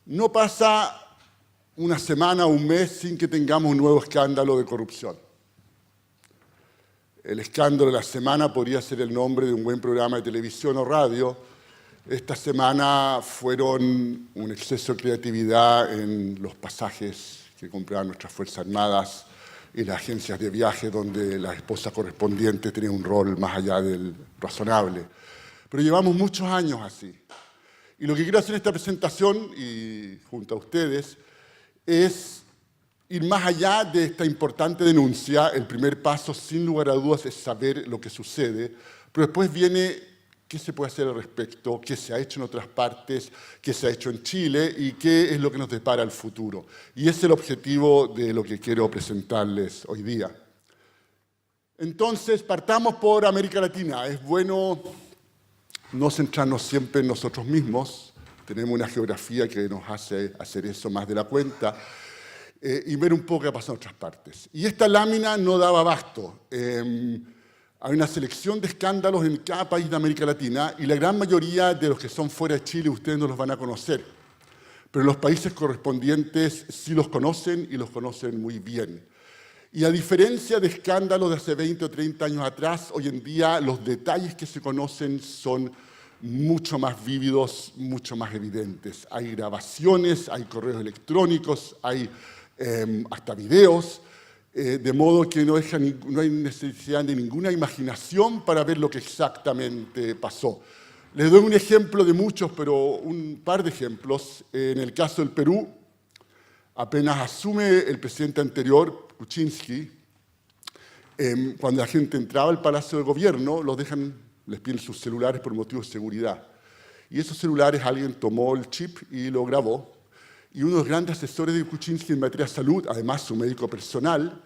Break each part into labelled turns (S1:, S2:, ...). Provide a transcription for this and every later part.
S1: No pasa una semana o un mes sin que tengamos un nuevo escándalo de corrupción. El escándalo de la semana podría ser el nombre de un buen programa de televisión o radio. Esta semana fueron un exceso de creatividad en los pasajes que compraban nuestras Fuerzas Armadas y las agencias de viaje, donde la esposa correspondiente tenía un rol más allá del razonable. Pero llevamos muchos años así. Y lo que quiero hacer en esta presentación, y junto a ustedes, es ir más allá de esta importante denuncia. El primer paso, sin lugar a dudas, es saber lo que sucede, pero después viene qué se puede hacer al respecto, qué se ha hecho en otras partes, qué se ha hecho en Chile y qué es lo que nos depara el futuro. Y ese es el objetivo de lo que quiero presentarles hoy día. Entonces, partamos por América Latina. Es bueno no centrarnos siempre en nosotros mismos. Tenemos una geografía que nos hace hacer eso más de la cuenta. Y ver un poco qué ha pasado en otras partes. Y esta lámina no daba abasto. Hay una selección de escándalos en cada país de América Latina y la gran mayoría de los que son fuera de Chile ustedes no los van a conocer. Pero los países correspondientes sí los conocen y los conocen muy bien. Y a diferencia de escándalos de hace 20 o 30 años atrás, hoy en día los detalles que se conocen son mucho más vívidos, mucho más evidentes. Hay grabaciones, hay correos electrónicos, hay hasta videos, de modo que no hay necesidad de ninguna imaginación para ver lo que exactamente pasó. Les doy un ejemplo de muchos, pero un par de ejemplos. En el caso del Perú, apenas asume el presidente anterior, Kuczynski, cuando la gente entraba al Palacio de Gobierno, les piden sus celulares por motivos de seguridad. Y esos celulares alguien tomó el chip y lo grabó. Y uno de los grandes asesores de Kuczynski en materia de salud, además su médico personal,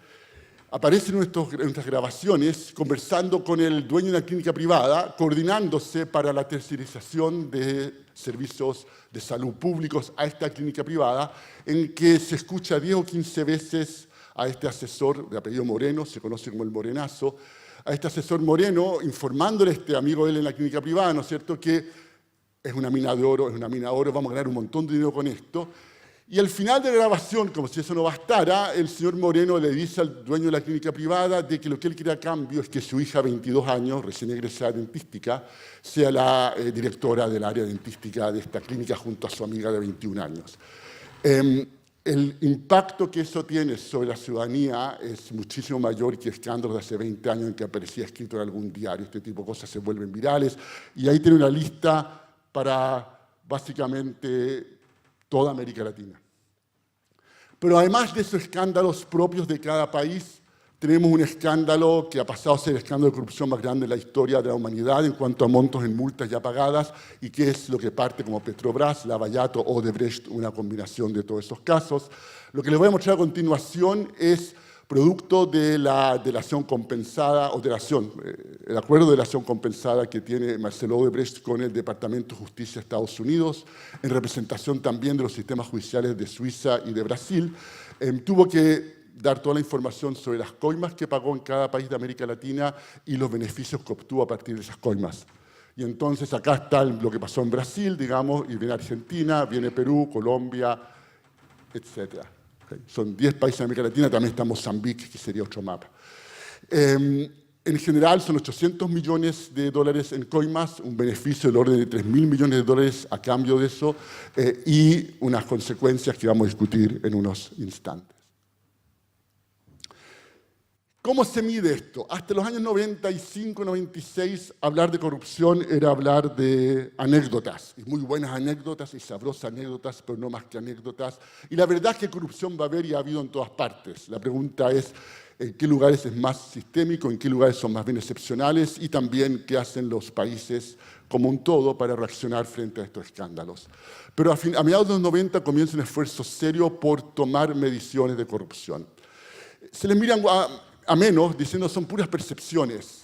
S1: aparece en nuestras grabaciones conversando con el dueño de una clínica privada, coordinándose para la tercerización de servicios de salud públicos a esta clínica privada, en que se escucha 10 o 15 veces a este asesor de apellido Moreno, se conoce como el Morenazo, a este asesor Moreno, informándole a este amigo de él en la clínica privada, ¿no es cierto?, que es una mina de oro, vamos a ganar un montón de dinero con esto. Y al final de la grabación, como si eso no bastara, el señor Moreno le dice al dueño de la clínica privada de que lo que él quiere a cambio es que su hija, 22 años, recién egresada de dentística, sea la directora del área dentística de esta clínica junto a su amiga de 21 años. El impacto que eso tiene sobre la ciudadanía es muchísimo mayor que escándalos de hace 20 años en que aparecía escrito en algún diario. Este tipo de cosas se vuelven virales. Y ahí tiene una lista para básicamente toda América Latina. Pero además de esos escándalos propios de cada país, tenemos un escándalo que ha pasado a ser el escándalo de corrupción más grande de la historia de la humanidad en cuanto a montos en multas ya pagadas y que es lo que parte como Petrobras, Lavallato, Odebrecht, una combinación de todos esos casos. Lo que les voy a mostrar a continuación es producto de la delación compensada, el acuerdo de delación compensada que tiene Marcelo Odebrecht con el Departamento de Justicia de Estados Unidos, en representación también de los sistemas judiciales de Suiza y de Brasil. Tuvo que dar toda la información sobre las coimas que pagó en cada país de América Latina y los beneficios que obtuvo a partir de esas coimas. Y entonces acá está lo que pasó en Brasil, digamos, y viene Argentina, viene Perú, Colombia, etc. Son 10 países de América Latina, también está Mozambique, que sería otro mapa. En general son 800 millones de dólares en coimas, un beneficio del orden de 3.000 millones de dólares a cambio de eso, y unas consecuencias que vamos a discutir en unos instantes. ¿Cómo se mide esto? Hasta los años 95, 96, hablar de corrupción era hablar de anécdotas, y muy buenas anécdotas y sabrosas anécdotas, pero no más que anécdotas. Y la verdad es que corrupción va a haber y ha habido en todas partes. La pregunta es en qué lugares es más sistémico, en qué lugares son más bien excepcionales, y también qué hacen los países como un todo para reaccionar frente a estos escándalos. Pero a mediados de los 90 comienza un esfuerzo serio por tomar mediciones de corrupción. Se les miran a menos, diciendo son puras percepciones.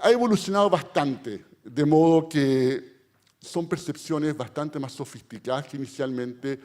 S1: Ha evolucionado bastante, de modo que son percepciones bastante más sofisticadas que inicialmente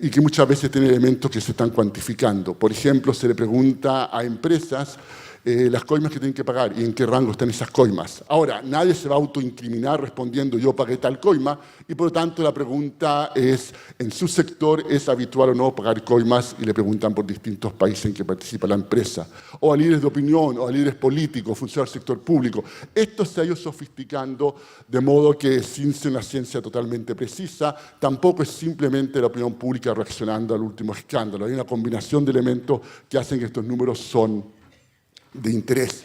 S1: y que muchas veces tienen elementos que se están cuantificando. Por ejemplo, se le pregunta a empresas las coimas que tienen que pagar y en qué rango están esas coimas. Ahora, nadie se va a autoincriminar respondiendo yo pagué tal coima y por lo tanto la pregunta es, ¿en su sector es habitual o no pagar coimas? Y le preguntan por distintos países en que participa la empresa. O a líderes de opinión, o a líderes políticos, funcionarios del sector público. Esto se ha ido sofisticando de modo que sin ser una ciencia totalmente precisa, tampoco es simplemente la opinión pública reaccionando al último escándalo. Hay una combinación de elementos que hacen que estos números son de interés.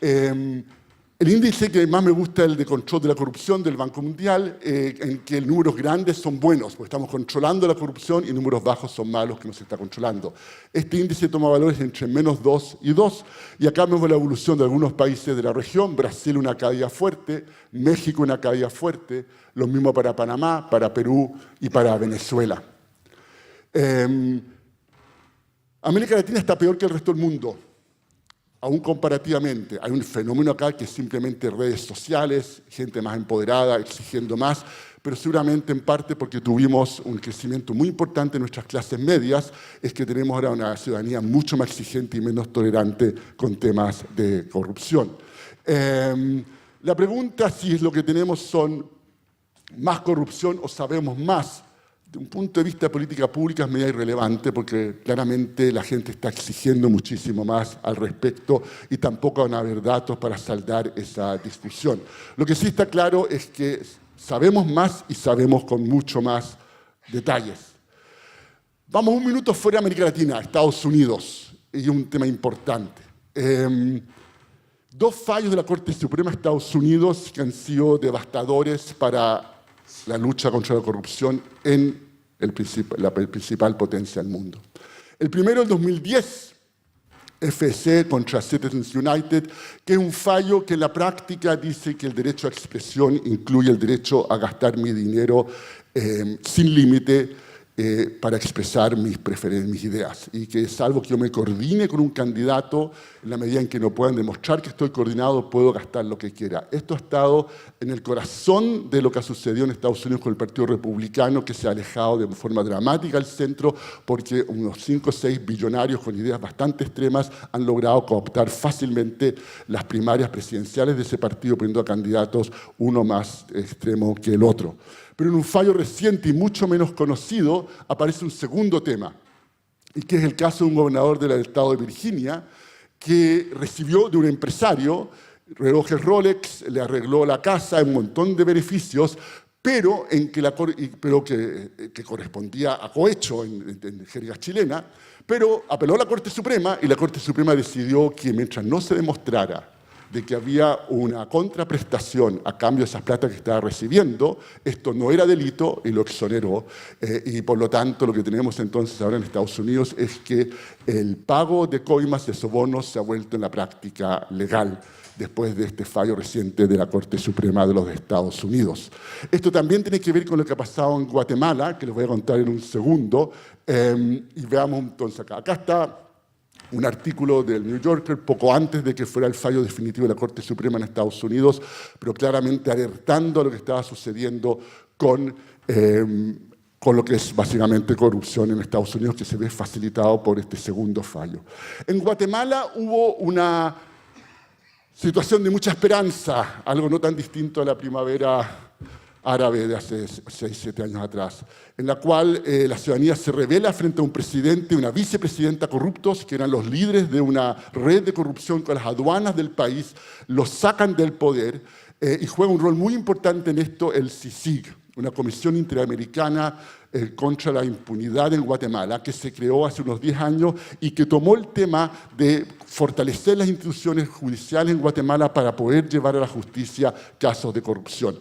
S1: El índice que más me gusta es el de control de la corrupción del Banco Mundial, en que números grandes son buenos, porque estamos controlando la corrupción y números bajos son malos, que no se está controlando. Este índice toma valores entre -2 y 2, y acá vemos la evolución de algunos países de la región, Brasil una caída fuerte, México una caída fuerte, lo mismo para Panamá, para Perú y para Venezuela. América Latina está peor que el resto del mundo. Aún comparativamente, hay un fenómeno acá que es simplemente redes sociales, gente más empoderada, exigiendo más, pero seguramente en parte porque tuvimos un crecimiento muy importante en nuestras clases medias, es que tenemos ahora una ciudadanía mucho más exigente y menos tolerante con temas de corrupción. La pregunta si lo que tenemos son más corrupción o sabemos más, de un punto de vista de política pública es media irrelevante porque claramente la gente está exigiendo muchísimo más al respecto y tampoco van a haber datos para saldar esa discusión. Lo que sí está claro es que sabemos más y sabemos con mucho más detalles. Vamos un minuto fuera de América Latina, Estados Unidos, y un tema importante. Dos fallos de la Corte Suprema de Estados Unidos que han sido devastadores para la lucha contra la corrupción en la principal potencia del mundo. El primero, el 2010, FEC contra Citizens United, que es un fallo que en la práctica dice que el derecho a expresión incluye el derecho a gastar mi dinero sin límite para expresar mis preferencias, mis ideas, y que salvo que yo me coordine con un candidato, en la medida en que no puedan demostrar que estoy coordinado, puedo gastar lo que quiera. Esto ha estado en el corazón de lo que ha sucedido en Estados Unidos con el Partido Republicano, que se ha alejado de forma dramática del centro, porque unos 5 o 6 billonarios con ideas bastante extremas han logrado cooptar fácilmente las primarias presidenciales de ese partido, poniendo a candidatos uno más extremo que el otro. Pero en un fallo reciente y mucho menos conocido aparece un segundo tema, y que es el caso de un gobernador del estado de Virginia que recibió de un empresario relojes Rolex, le arregló la casa, un montón de beneficios, pero que correspondía a cohecho en jerga chilena, pero apeló a la Corte Suprema y la Corte Suprema decidió que mientras no se demostrara de que había una contraprestación a cambio de esas plata que estaba recibiendo, esto no era delito y lo exoneró. Y por lo tanto, lo que tenemos entonces ahora en Estados Unidos es que el pago de coimas, de sobornos, se ha vuelto en la práctica legal después de este fallo reciente de la Corte Suprema de los Estados Unidos. Esto también tiene que ver con lo que ha pasado en Guatemala, que les voy a contar en un segundo. Y veamos entonces acá. Acá está un artículo del New Yorker poco antes de que fuera el fallo definitivo de la Corte Suprema en Estados Unidos, pero claramente alertando a lo que estaba sucediendo con lo que es básicamente corrupción en Estados Unidos, que se ve facilitado por este segundo fallo. En Guatemala hubo una situación de mucha esperanza, algo no tan distinto a la primavera árabe de hace 6, 7 años atrás, en la cual la ciudadanía se revela frente a un presidente y una vicepresidenta corruptos, que eran los líderes de una red de corrupción con las aduanas del país, los sacan del poder y juega un rol muy importante en esto el CICIG, una comisión interamericana contra la impunidad en Guatemala, que se creó hace unos 10 años y que tomó el tema de fortalecer las instituciones judiciales en Guatemala para poder llevar a la justicia casos de corrupción.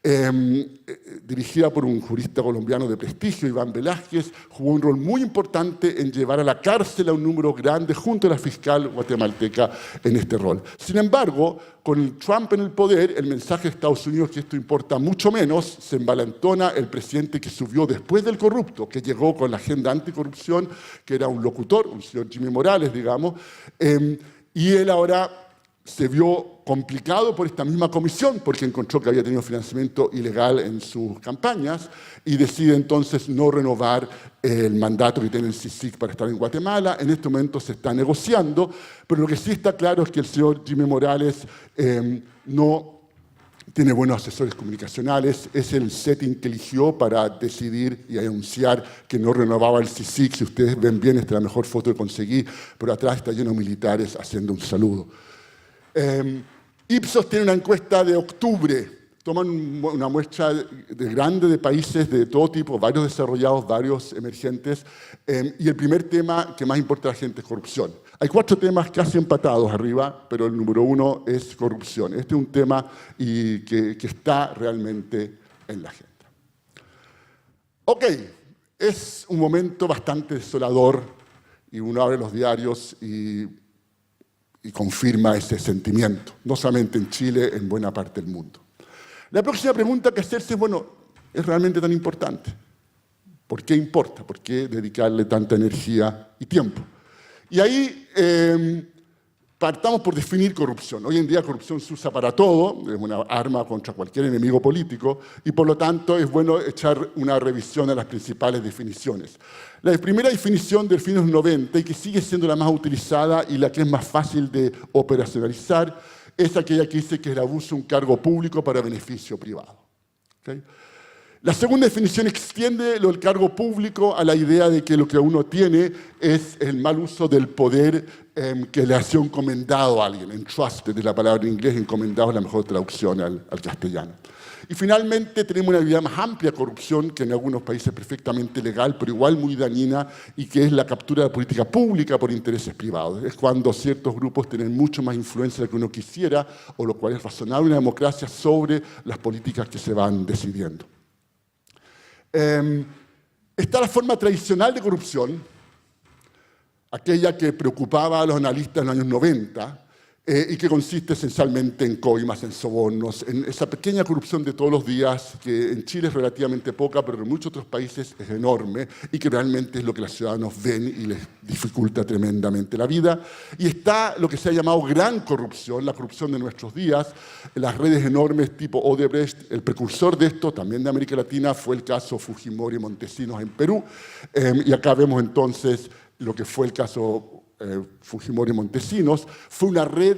S1: Dirigida por un jurista colombiano de prestigio, Iván Velázquez, jugó un rol muy importante en llevar a la cárcel a un número grande junto a la fiscal guatemalteca en este rol. Sin embargo, con Trump en el poder, el mensaje de Estados Unidos que esto importa mucho menos, se envalentona el presidente que subió después del corrupto, que llegó con la agenda anticorrupción, que era un locutor, un señor Jimmy Morales, digamos, y él ahora se vio complicado por esta misma comisión, porque encontró que había tenido financiamiento ilegal en sus campañas, y decide entonces no renovar el mandato que tiene el CICIG para estar en Guatemala. En este momento se está negociando, pero lo que sí está claro es que el señor Jimmy Morales no tiene buenos asesores comunicacionales, es el setting que eligió para decidir y anunciar que no renovaba el CICIG. Si ustedes ven bien, esta es la mejor foto que conseguí, pero atrás está lleno de militares haciendo un saludo. Ipsos tiene una encuesta de octubre, toman una muestra grande de países de todo tipo, varios desarrollados, varios emergentes, y el primer tema que más importa a la gente es corrupción. Hay 4 temas casi empatados arriba, pero el número 1 es corrupción. Este es un tema que está realmente en la agenda. Ok, es un momento bastante desolador, y uno abre los diarios y confirma ese sentimiento, no solamente en Chile, en buena parte del mundo. La próxima pregunta que hacerse es, bueno, ¿es realmente tan importante? ¿Por qué importa? ¿Por qué dedicarle tanta energía y tiempo? Y ahí partamos por definir corrupción. Hoy en día corrupción se usa para todo, es una arma contra cualquier enemigo político, y por lo tanto es bueno echar una revisión a las principales definiciones. La primera definición del fin de los 90, y que sigue siendo la más utilizada y la que es más fácil de operacionalizar, es aquella que dice que el abuso de un cargo público para beneficio privado. ¿Okay? La segunda definición extiende lo del cargo público a la idea de que lo que uno tiene es el mal uso del poder que le ha sido encomendado a alguien. Entrusted es la palabra en inglés, encomendado es la mejor traducción al castellano. Y finalmente tenemos una idea más amplia de corrupción, que en algunos países es perfectamente legal, pero igual muy dañina, y que es la captura de política pública por intereses privados. Es cuando ciertos grupos tienen mucho más influencia de lo que uno quisiera, o lo cual es razonable en una democracia, sobre las políticas que se van decidiendo. Está la forma tradicional de corrupción, aquella que preocupaba a los analistas en los años 90, y que consiste esencialmente en coimas, en sobornos, en esa pequeña corrupción de todos los días, que en Chile es relativamente poca, pero en muchos otros países es enorme, y que realmente es lo que los ciudadanos ven y les dificulta tremendamente la vida. Y está lo que se ha llamado gran corrupción, la corrupción de nuestros días, las redes enormes tipo Odebrecht. El precursor de esto, también de América Latina, fue el caso Fujimori y Montesinos en Perú, y acá vemos entonces lo que fue el caso Fujimori y Montesinos. Fue una red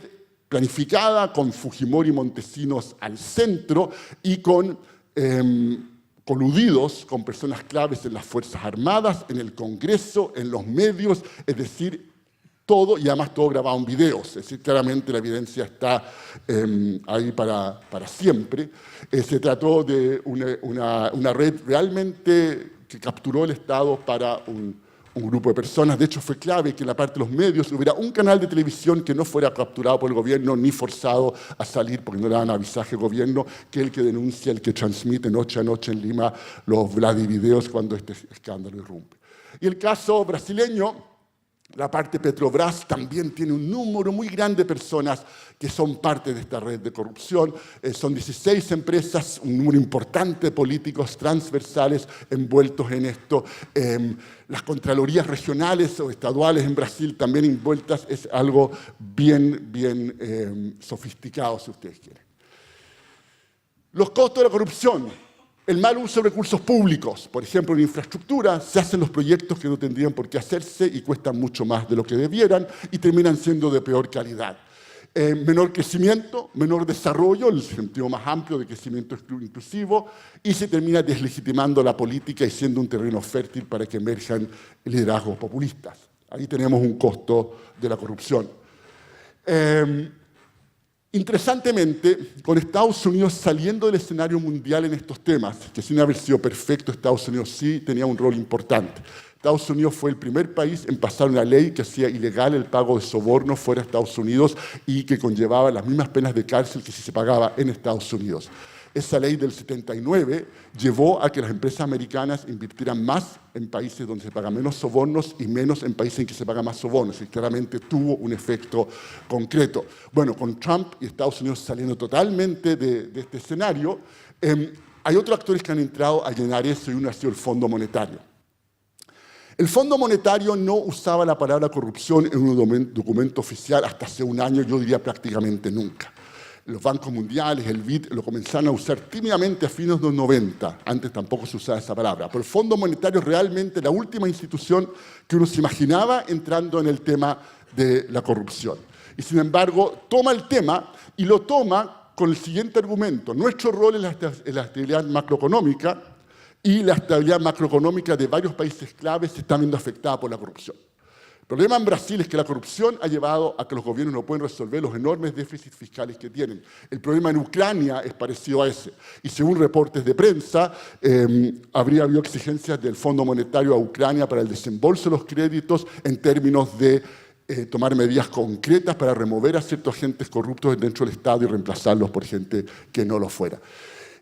S1: planificada con Fujimori y Montesinos al centro y con coludidos con personas claves en las Fuerzas Armadas, en el Congreso, en los medios, es decir, todo, y además todo grabado en videos. Es decir, claramente la evidencia está ahí para siempre. Se trató de una red realmente que capturó el Estado para un grupo de personas. De hecho, fue clave que en la parte de los medios hubiera un canal de televisión que no fuera capturado por el gobierno ni forzado a salir porque no le dan avisaje al gobierno, que el que denuncia, el que transmite noche a noche en Lima los Vladivideos cuando este escándalo irrumpe. Y el caso brasileño, la parte Petrobras también tiene un número muy grande de personas que son parte de esta red de corrupción. Son 16 empresas, un número importante de políticos transversales envueltos en esto. Las contralorías regionales o estaduales en Brasil también envueltas. Es algo bien sofisticado, si ustedes quieren. Los costos de la corrupción. El mal uso de recursos públicos, por ejemplo, en infraestructura, se hacen los proyectos que no tendrían por qué hacerse y cuestan mucho más de lo que debieran y terminan siendo de peor calidad. Menor crecimiento, menor desarrollo, el sentido más amplio de crecimiento inclusivo, y se termina deslegitimando la política y siendo un terreno fértil para que emerjan liderazgos populistas. Ahí tenemos un costo de la corrupción. Interesantemente, con Estados Unidos saliendo del escenario mundial en estos temas, que sin haber sido perfecto, Estados Unidos sí tenía un rol importante. Estados Unidos fue el primer país en pasar una ley que hacía ilegal el pago de sobornos fuera de Estados Unidos y que conllevaba las mismas penas de cárcel que si se pagaba en Estados Unidos. Esa ley del 79 llevó a que las empresas americanas invirtieran más en países donde se paga menos sobornos y menos en países en que se paga más sobornos, y claramente tuvo un efecto concreto. Bueno, con Trump y Estados Unidos saliendo totalmente de este escenario, hay otros actores que han entrado a llenar eso, y uno ha sido el Fondo Monetario. El Fondo Monetario no usaba la palabra corrupción en un documento oficial hasta hace un año, yo diría prácticamente nunca. Los bancos mundiales, el BID, lo comenzaron a usar tímidamente a fines de los 90. Antes tampoco se usaba esa palabra. Pero el Fondo Monetario es realmente la última institución que uno se imaginaba entrando en el tema de la corrupción. Y sin embargo, toma el tema y lo toma con el siguiente argumento. Nuestro rol en la estabilidad macroeconómica y la estabilidad macroeconómica de varios países claves se está viendo afectada por la corrupción. El problema en Brasil es que la corrupción ha llevado a que los gobiernos no pueden resolver los enormes déficits fiscales que tienen. El problema en Ucrania es parecido a ese. Y según reportes de prensa, habría habido exigencias del Fondo Monetario a Ucrania para el desembolso de los créditos en términos de tomar medidas concretas para remover a ciertos agentes corruptos dentro del Estado y reemplazarlos por gente que no lo fuera.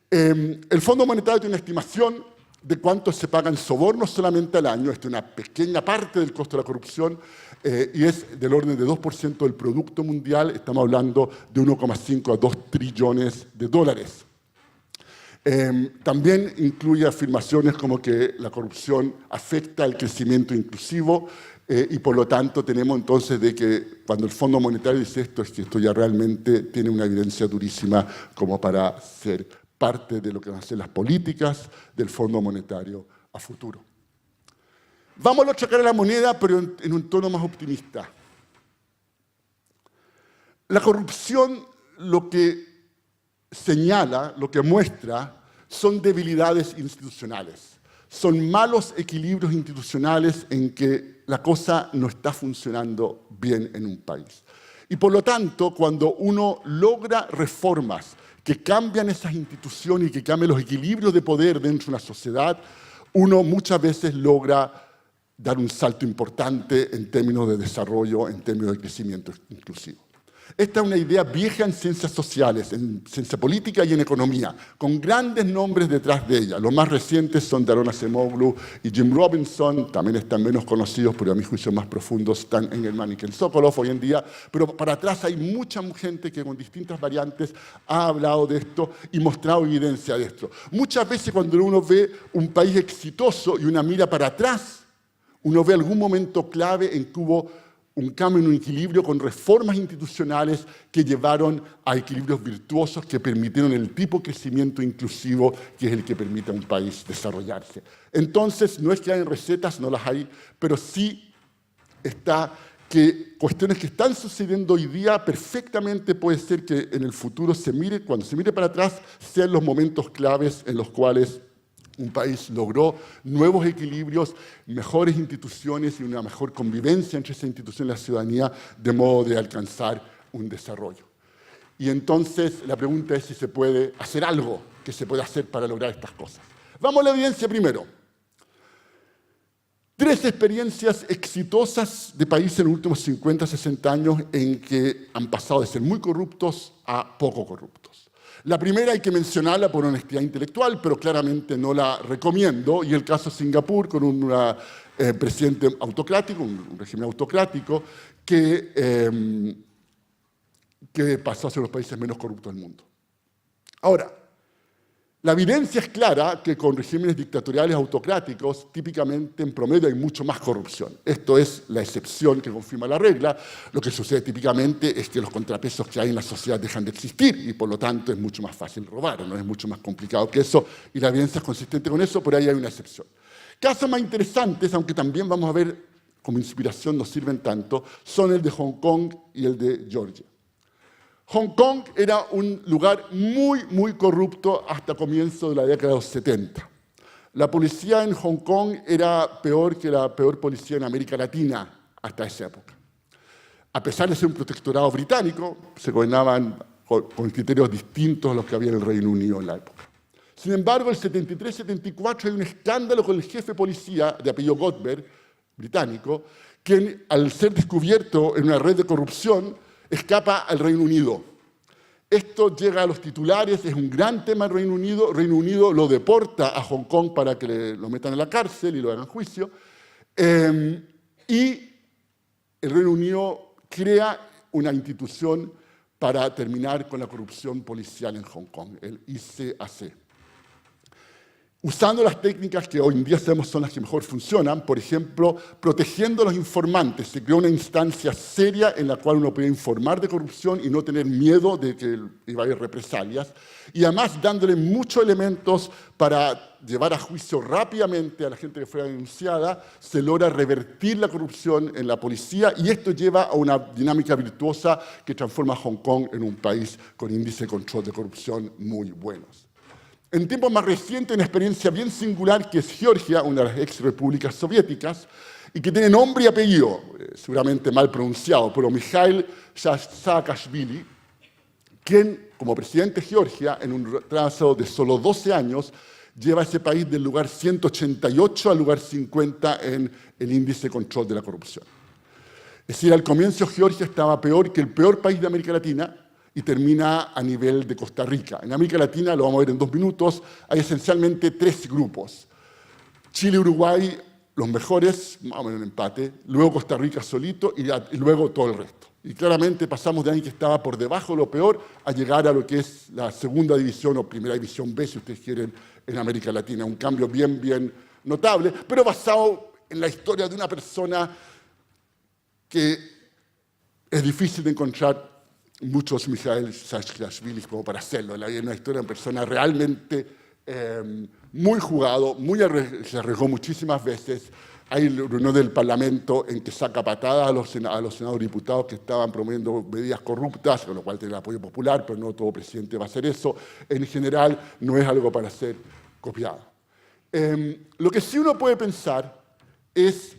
S1: El Fondo Monetario tiene una estimación de cuánto se pagan sobornos solamente al año. Esta es una pequeña parte del costo de la corrupción y es del orden de 2% del Producto Mundial. Estamos hablando de 1,5 a 2 trillones de dólares. También incluye afirmaciones como que la corrupción afecta al crecimiento inclusivo y por lo tanto tenemos entonces de que cuando el Fondo Monetario dice esto, es que esto ya realmente tiene una evidencia durísima como para ser parte de lo que van a ser las políticas del Fondo Monetario a futuro. Vamos a checar a la moneda, pero en un tono más optimista. La corrupción lo que señala, lo que muestra, son debilidades institucionales. Son malos equilibrios institucionales en que la cosa no está funcionando bien en un país. Y por lo tanto, cuando uno logra reformas que cambian esas instituciones y que cambian los equilibrios de poder dentro de una sociedad, uno muchas veces logra dar un salto importante en términos de desarrollo, en términos de crecimiento inclusivo. Esta es una idea vieja en ciencias sociales, en ciencia política y en economía, con grandes nombres detrás de ella. Los más recientes son Daron Acemoglu y Jim Robinson, también están menos conocidos, pero a mi juicio más profundos están Engelman y Ken Sokolov hoy en día. Pero para atrás hay mucha gente que con distintas variantes ha hablado de esto y mostrado evidencia de esto. Muchas veces cuando uno ve un país exitoso y una mira para atrás, uno ve algún momento clave en que hubo un cambio en un equilibrio con reformas institucionales que llevaron a equilibrios virtuosos que permitieron el tipo de crecimiento inclusivo que es el que permite a un país desarrollarse. Entonces, no es que hay recetas, no las hay, pero sí está que cuestiones que están sucediendo hoy día perfectamente puede ser que en el futuro cuando se mire para atrás, sean los momentos claves en los cuales un país logró nuevos equilibrios, mejores instituciones y una mejor convivencia entre esa institución y la ciudadanía, de modo de alcanzar un desarrollo. Y entonces la pregunta es si se puede hacer algo que se pueda hacer para lograr estas cosas. Vamos a la evidencia primero. 3 experiencias exitosas de países en los últimos 50, 60 años en que han pasado de ser muy corruptos a poco corruptos. La primera hay que mencionarla por honestidad intelectual, pero claramente no la recomiendo, y el caso de Singapur con un presidente autocrático, un régimen autocrático, que pasó a ser los países menos corruptos del mundo. Ahora, la evidencia es clara que con regímenes dictatoriales autocráticos, típicamente en promedio hay mucho más corrupción. Esto es la excepción que confirma la regla. Lo que sucede típicamente es que los contrapesos que hay en la sociedad dejan de existir y por lo tanto es mucho más fácil robar, no es mucho más complicado que eso y la evidencia es consistente con eso, pero ahí hay una excepción. Casos más interesantes, aunque también vamos a ver como inspiración no sirven tanto, son el de Hong Kong y el de Georgia. Hong Kong era un lugar muy corrupto hasta comienzo de la década de los 70. La policía en Hong Kong era peor que la peor policía en América Latina hasta esa época. A pesar de ser un protectorado británico, se gobernaban con criterios distintos a los que había en el Reino Unido en la época. Sin embargo, el 73-74 hay un escándalo con el jefe de policía de apellido Godber, británico, quien al ser descubierto en una red de corrupción escapa al Reino Unido. Esto llega a los titulares, es un gran tema en Reino Unido lo deporta a Hong Kong para que lo metan en la cárcel y lo hagan juicio, y el Reino Unido crea una institución para terminar con la corrupción policial en Hong Kong, el ICAC. usando las técnicas que hoy en día sabemos son las que mejor funcionan, por ejemplo, protegiendo a los informantes. Se creó una instancia seria en la cual uno podía informar de corrupción y no tener miedo de que iba a haber represalias, y además dándole muchos elementos para llevar a juicio rápidamente a la gente que fuera denunciada. Se logra revertir la corrupción en la policía, y esto lleva a una dinámica virtuosa que transforma a Hong Kong en un país con índice de control de corrupción muy buenos. En tiempos más recientes, una experiencia bien singular que es Georgia, una de las ex repúblicas soviéticas, y que tiene nombre y apellido, seguramente mal pronunciado, pero Mikhail Saakashvili, quien, como presidente de Georgia, en un trazo de solo 12 años, lleva a ese país del lugar 188 al lugar 50 en el índice de control de la corrupción. Es decir, al comienzo Georgia estaba peor que el peor país de América Latina, y termina a nivel de Costa Rica. En América Latina, lo vamos a ver en 2 minutos, hay esencialmente 3 grupos. Chile y Uruguay, los mejores, más o menos en empate, luego Costa Rica solito y luego todo el resto. Y claramente pasamos de alguien que estaba por debajo de lo peor a llegar a lo que es la segunda división o primera división B, si ustedes quieren, en América Latina. Un cambio bien notable, pero basado en la historia de una persona que es difícil de encontrar muchos Mikhail Saakashvili como para hacerlo. Es una historia de una persona realmente muy jugado, se arriesgó muchísimas veces. Hay reunión del Parlamento en que saca patadas a los senadores y diputados que estaban promoviendo medidas corruptas, con lo cual tiene el apoyo popular, pero no todo presidente va a hacer eso. En general, no es algo para ser copiado. Lo que sí uno puede pensar es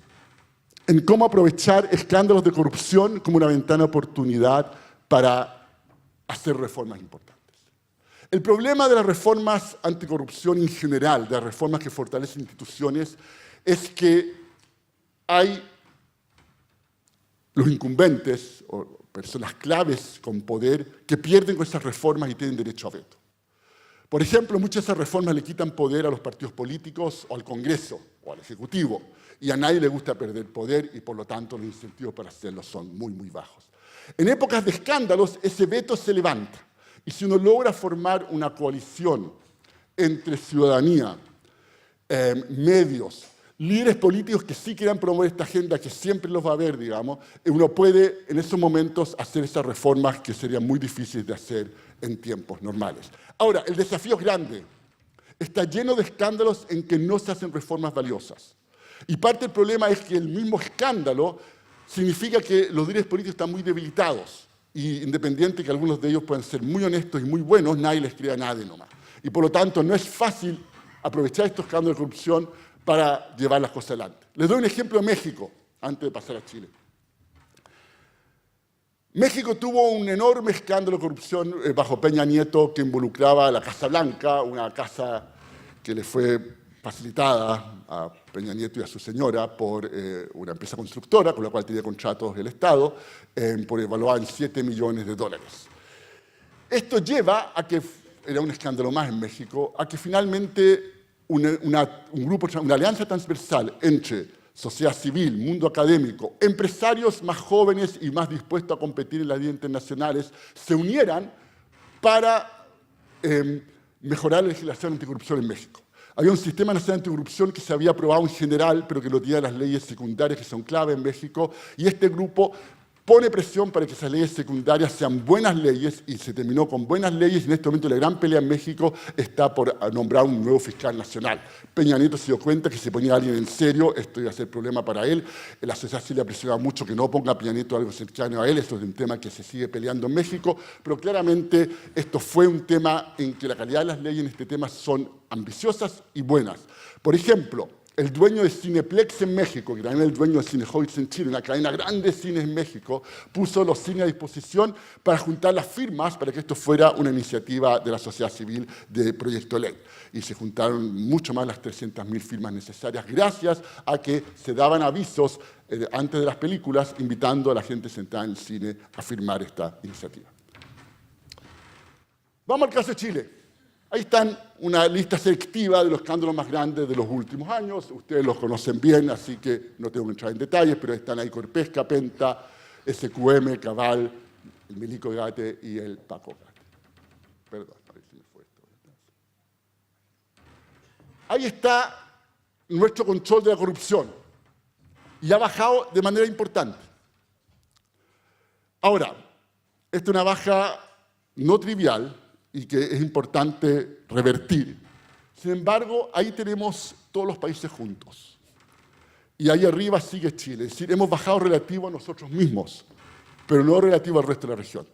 S1: en cómo aprovechar escándalos de corrupción como una ventana de oportunidad para hacer reformas importantes. El problema de las reformas anticorrupción en general, de las reformas que fortalecen instituciones, es que hay los incumbentes o personas claves con poder que pierden con esas reformas y tienen derecho a veto. Por ejemplo, muchas de esas reformas le quitan poder a los partidos políticos o al Congreso o al Ejecutivo, y a nadie le gusta perder poder, y por lo tanto los incentivos para hacerlo son muy bajos. En épocas de escándalos, ese veto se levanta. Y si uno logra formar una coalición entre ciudadanía, medios, líderes políticos que sí quieran promover esta agenda, que siempre los va a haber, digamos, uno puede en esos momentos hacer esas reformas que serían muy difíciles de hacer en tiempos normales. Ahora, el desafío es grande. Está lleno de escándalos en que no se hacen reformas valiosas. Y parte del problema es que el mismo escándalo significa que los líderes políticos están muy debilitados, y independiente que algunos de ellos puedan ser muy honestos y muy buenos, nadie les cree a nadie nomás. Y por lo tanto no es fácil aprovechar estos escándalos de corrupción para llevar las cosas adelante. Les doy un ejemplo de México, antes de pasar a Chile. México tuvo un enorme escándalo de corrupción bajo Peña Nieto que involucraba a la Casa Blanca, una casa que le fue facilitada a Peña Nieto y a su señora por una empresa constructora, con la cual tenía contratos el Estado, por evaluar en $7 millones. Esto lleva a que, era un escándalo más en México, a que finalmente una alianza transversal entre sociedad civil, mundo académico, empresarios más jóvenes y más dispuestos a competir en las ligas internacionales, se unieran para mejorar la legislación anticorrupción en México. Había un sistema nacional anticorrupción que se había aprobado en general, pero que lo tenía las leyes secundarias que son clave en México, y este grupo pone presión para que esas leyes secundarias sean buenas leyes, y se terminó con buenas leyes, y en este momento la gran pelea en México está por nombrar un nuevo fiscal nacional. Peña Nieto se dio cuenta que si ponía a alguien en serio, esto iba a ser problema para él. La sociedad civil le presionaba mucho que no ponga a Peña Nieto algo cercano a él. Esto es un tema que se sigue peleando en México, pero claramente esto fue un tema en que la calidad de las leyes en este tema son ambiciosas y buenas. Por ejemplo, el dueño de Cineplex en México, que también es el dueño de Cinehoids en Chile, una cadena grande de cines en México, puso los cines a disposición para juntar las firmas para que esto fuera una iniciativa de la sociedad civil de proyecto de ley. Y se juntaron mucho más las 300.000 firmas necesarias gracias a que se daban avisos antes de las películas invitando a la gente sentada en el cine a firmar esta iniciativa. Vamos al caso de Chile. Ahí están una lista selectiva de los escándalos más grandes de los últimos años. Ustedes los conocen bien, así que no tengo que entrar en detalles, pero están ahí Corpesca, Penta, SQM, Cabal, el Milico Gate y el Paco Gate. Perdón, a ver si me fue esto. ahí está nuestro control de la corrupción. Y ha bajado de manera importante. Ahora, esta es una baja no trivial y que es importante revertir. Sin embargo, ahí tenemos todos los países juntos. Y ahí arriba sigue Chile. Es decir, hemos bajado relativo a nosotros mismos, pero no relativo al resto de la región.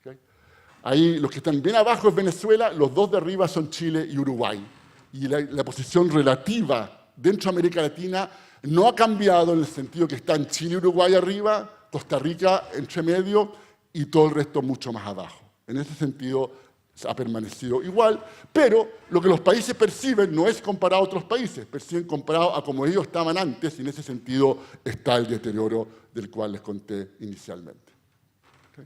S1: ¿Okay? Ahí los que están bien abajo es Venezuela, los dos de arriba son Chile y Uruguay. Y la posición relativa dentro de América Latina no ha cambiado en el sentido que están Chile y Uruguay arriba, Costa Rica entre medio y todo el resto mucho más abajo. En ese sentido ha permanecido igual, pero lo que los países perciben no es comparado a otros países, perciben comparado a como ellos estaban antes, y en ese sentido está el deterioro del cual les conté inicialmente. ¿Okay?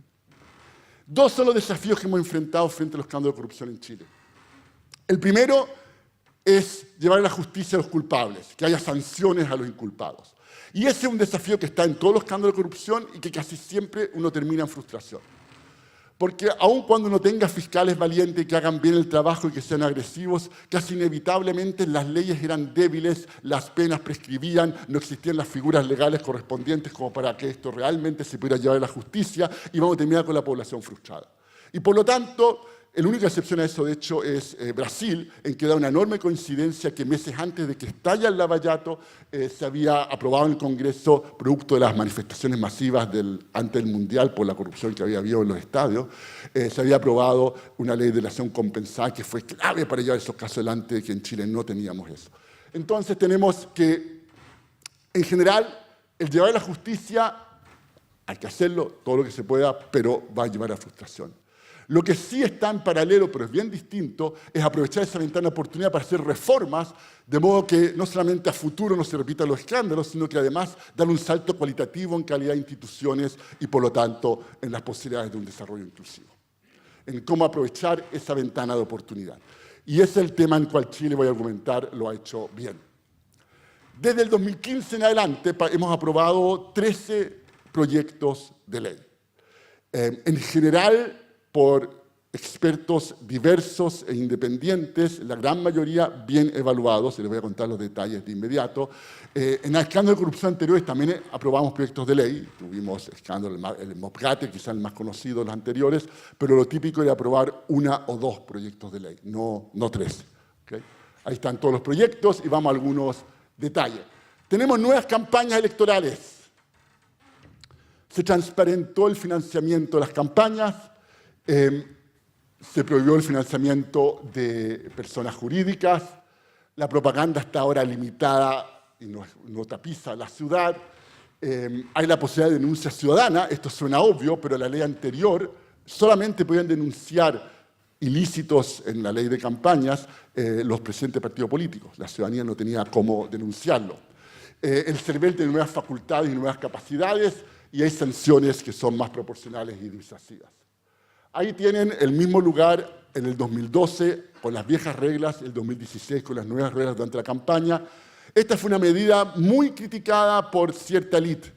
S1: Dos son los desafíos que hemos enfrentado frente a los escándalos de corrupción en Chile. El primero es llevar a la justicia a los culpables, que haya sanciones a los inculpados. Y ese es un desafío que está en todos los escándalos de corrupción y que casi siempre uno termina en frustración. Porque aun cuando uno tenga fiscales valientes que hagan bien el trabajo y que sean agresivos, casi inevitablemente las leyes eran débiles, las penas prescribían, no existían las figuras legales correspondientes como para que esto realmente se pudiera llevar a la justicia, y vamos a terminar con la población frustrada. Y por lo tanto, la única excepción a eso, de hecho, es Brasil, en que da una enorme coincidencia que meses antes de que estalla el Lava-Jato se había aprobado en el Congreso, producto de las manifestaciones masivas antes del Mundial por la corrupción que había habido en los estadios, se había aprobado una ley de delación compensada que fue clave para llevar esos casos adelante, que en Chile no teníamos eso. Entonces tenemos que, en general, el llevar a la justicia, hay que hacerlo todo lo que se pueda, pero va a llevar a frustración. Lo que sí está en paralelo, pero es bien distinto, es aprovechar esa ventana de oportunidad para hacer reformas, de modo que no solamente a futuro no se repitan los escándalos, sino que además dar un salto cualitativo en calidad de instituciones y, por lo tanto, en las posibilidades de un desarrollo inclusivo. En cómo aprovechar esa ventana de oportunidad. Y ese es el tema en el cual Chile, voy a argumentar, lo ha hecho bien. Desde el 2015 en adelante hemos aprobado 13 proyectos de ley. En general, por expertos diversos e independientes, la gran mayoría bien evaluados, y les voy a contar los detalles de inmediato. En el escándalo de corrupción anteriores también aprobamos proyectos de ley, tuvimos el MOPGATE, quizás el más conocido de los anteriores, pero lo típico era aprobar 1 o 2 proyectos de ley, no 13. ¿Okay? Ahí están todos los proyectos y vamos a algunos detalles. Tenemos nuevas campañas electorales. Se transparentó el financiamiento de las campañas. Se prohibió el financiamiento de personas jurídicas, la propaganda está ahora limitada y no tapiza la ciudad, hay la posibilidad de denuncia ciudadana, esto suena obvio, pero la ley anterior solamente podían denunciar ilícitos en la ley de campañas los presidentes de partidos políticos, la ciudadanía no tenía cómo denunciarlo. El CERVEL tiene nuevas facultades y nuevas capacidades y hay sanciones que son más proporcionales y disuasivas. Ahí tienen el mismo lugar en el 2012 con las viejas reglas, el 2016 con las nuevas reglas durante la campaña. Esta fue una medida muy criticada por cierta élite,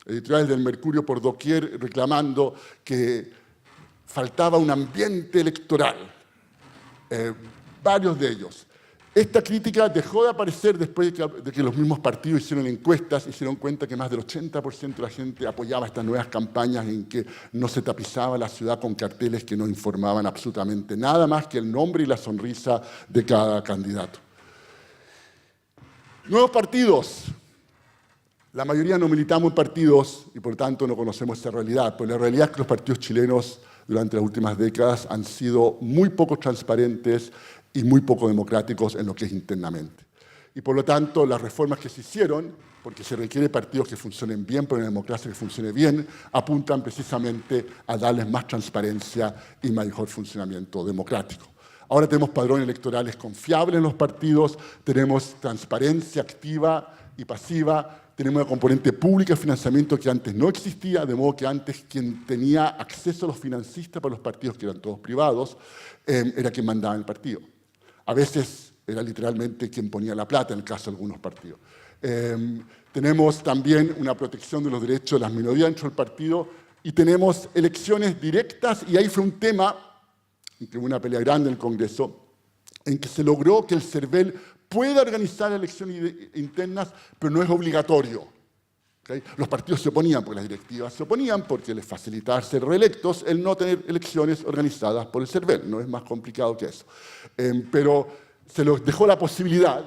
S1: editoriales del Mercurio por doquier reclamando que faltaba un ambiente electoral, varios de ellos. Esta crítica dejó de aparecer después de que los mismos partidos hicieron encuestas y se dieron cuenta que más del 80% de la gente apoyaba estas nuevas campañas en que no se tapizaba la ciudad con carteles que no informaban absolutamente nada más que el nombre y la sonrisa de cada candidato. Nuevos partidos. La mayoría no militamos en partidos y por tanto no conocemos esa realidad, pero la realidad es que los partidos chilenos durante las últimas décadas han sido muy poco transparentes y muy poco democráticos en lo que es internamente. Y por lo tanto, las reformas que se hicieron, porque se requiere partidos que funcionen bien, pero una democracia que funcione bien, apuntan precisamente a darles más transparencia y mejor funcionamiento democrático. Ahora tenemos padrones electorales confiables en los partidos, tenemos transparencia activa y pasiva, tenemos una componente pública de financiamiento que antes no existía, de modo que antes quien tenía acceso a los financistas para los partidos, que eran todos privados, era quien mandaba en el partido. A veces era literalmente quien ponía la plata en el caso de algunos partidos. Tenemos también una protección de los derechos de las minorías dentro del partido y tenemos elecciones directas, y ahí fue un tema, que hubo una pelea grande en el Congreso, en que se logró que el CERVEL puede organizar elecciones internas, pero no es obligatorio. ¿Okay? Los partidos se oponían, porque las directivas se oponían, porque les facilitaba ser reelectos el no tener elecciones organizadas por el CERVEL. No es más complicado que eso. Pero se les dejó la posibilidad,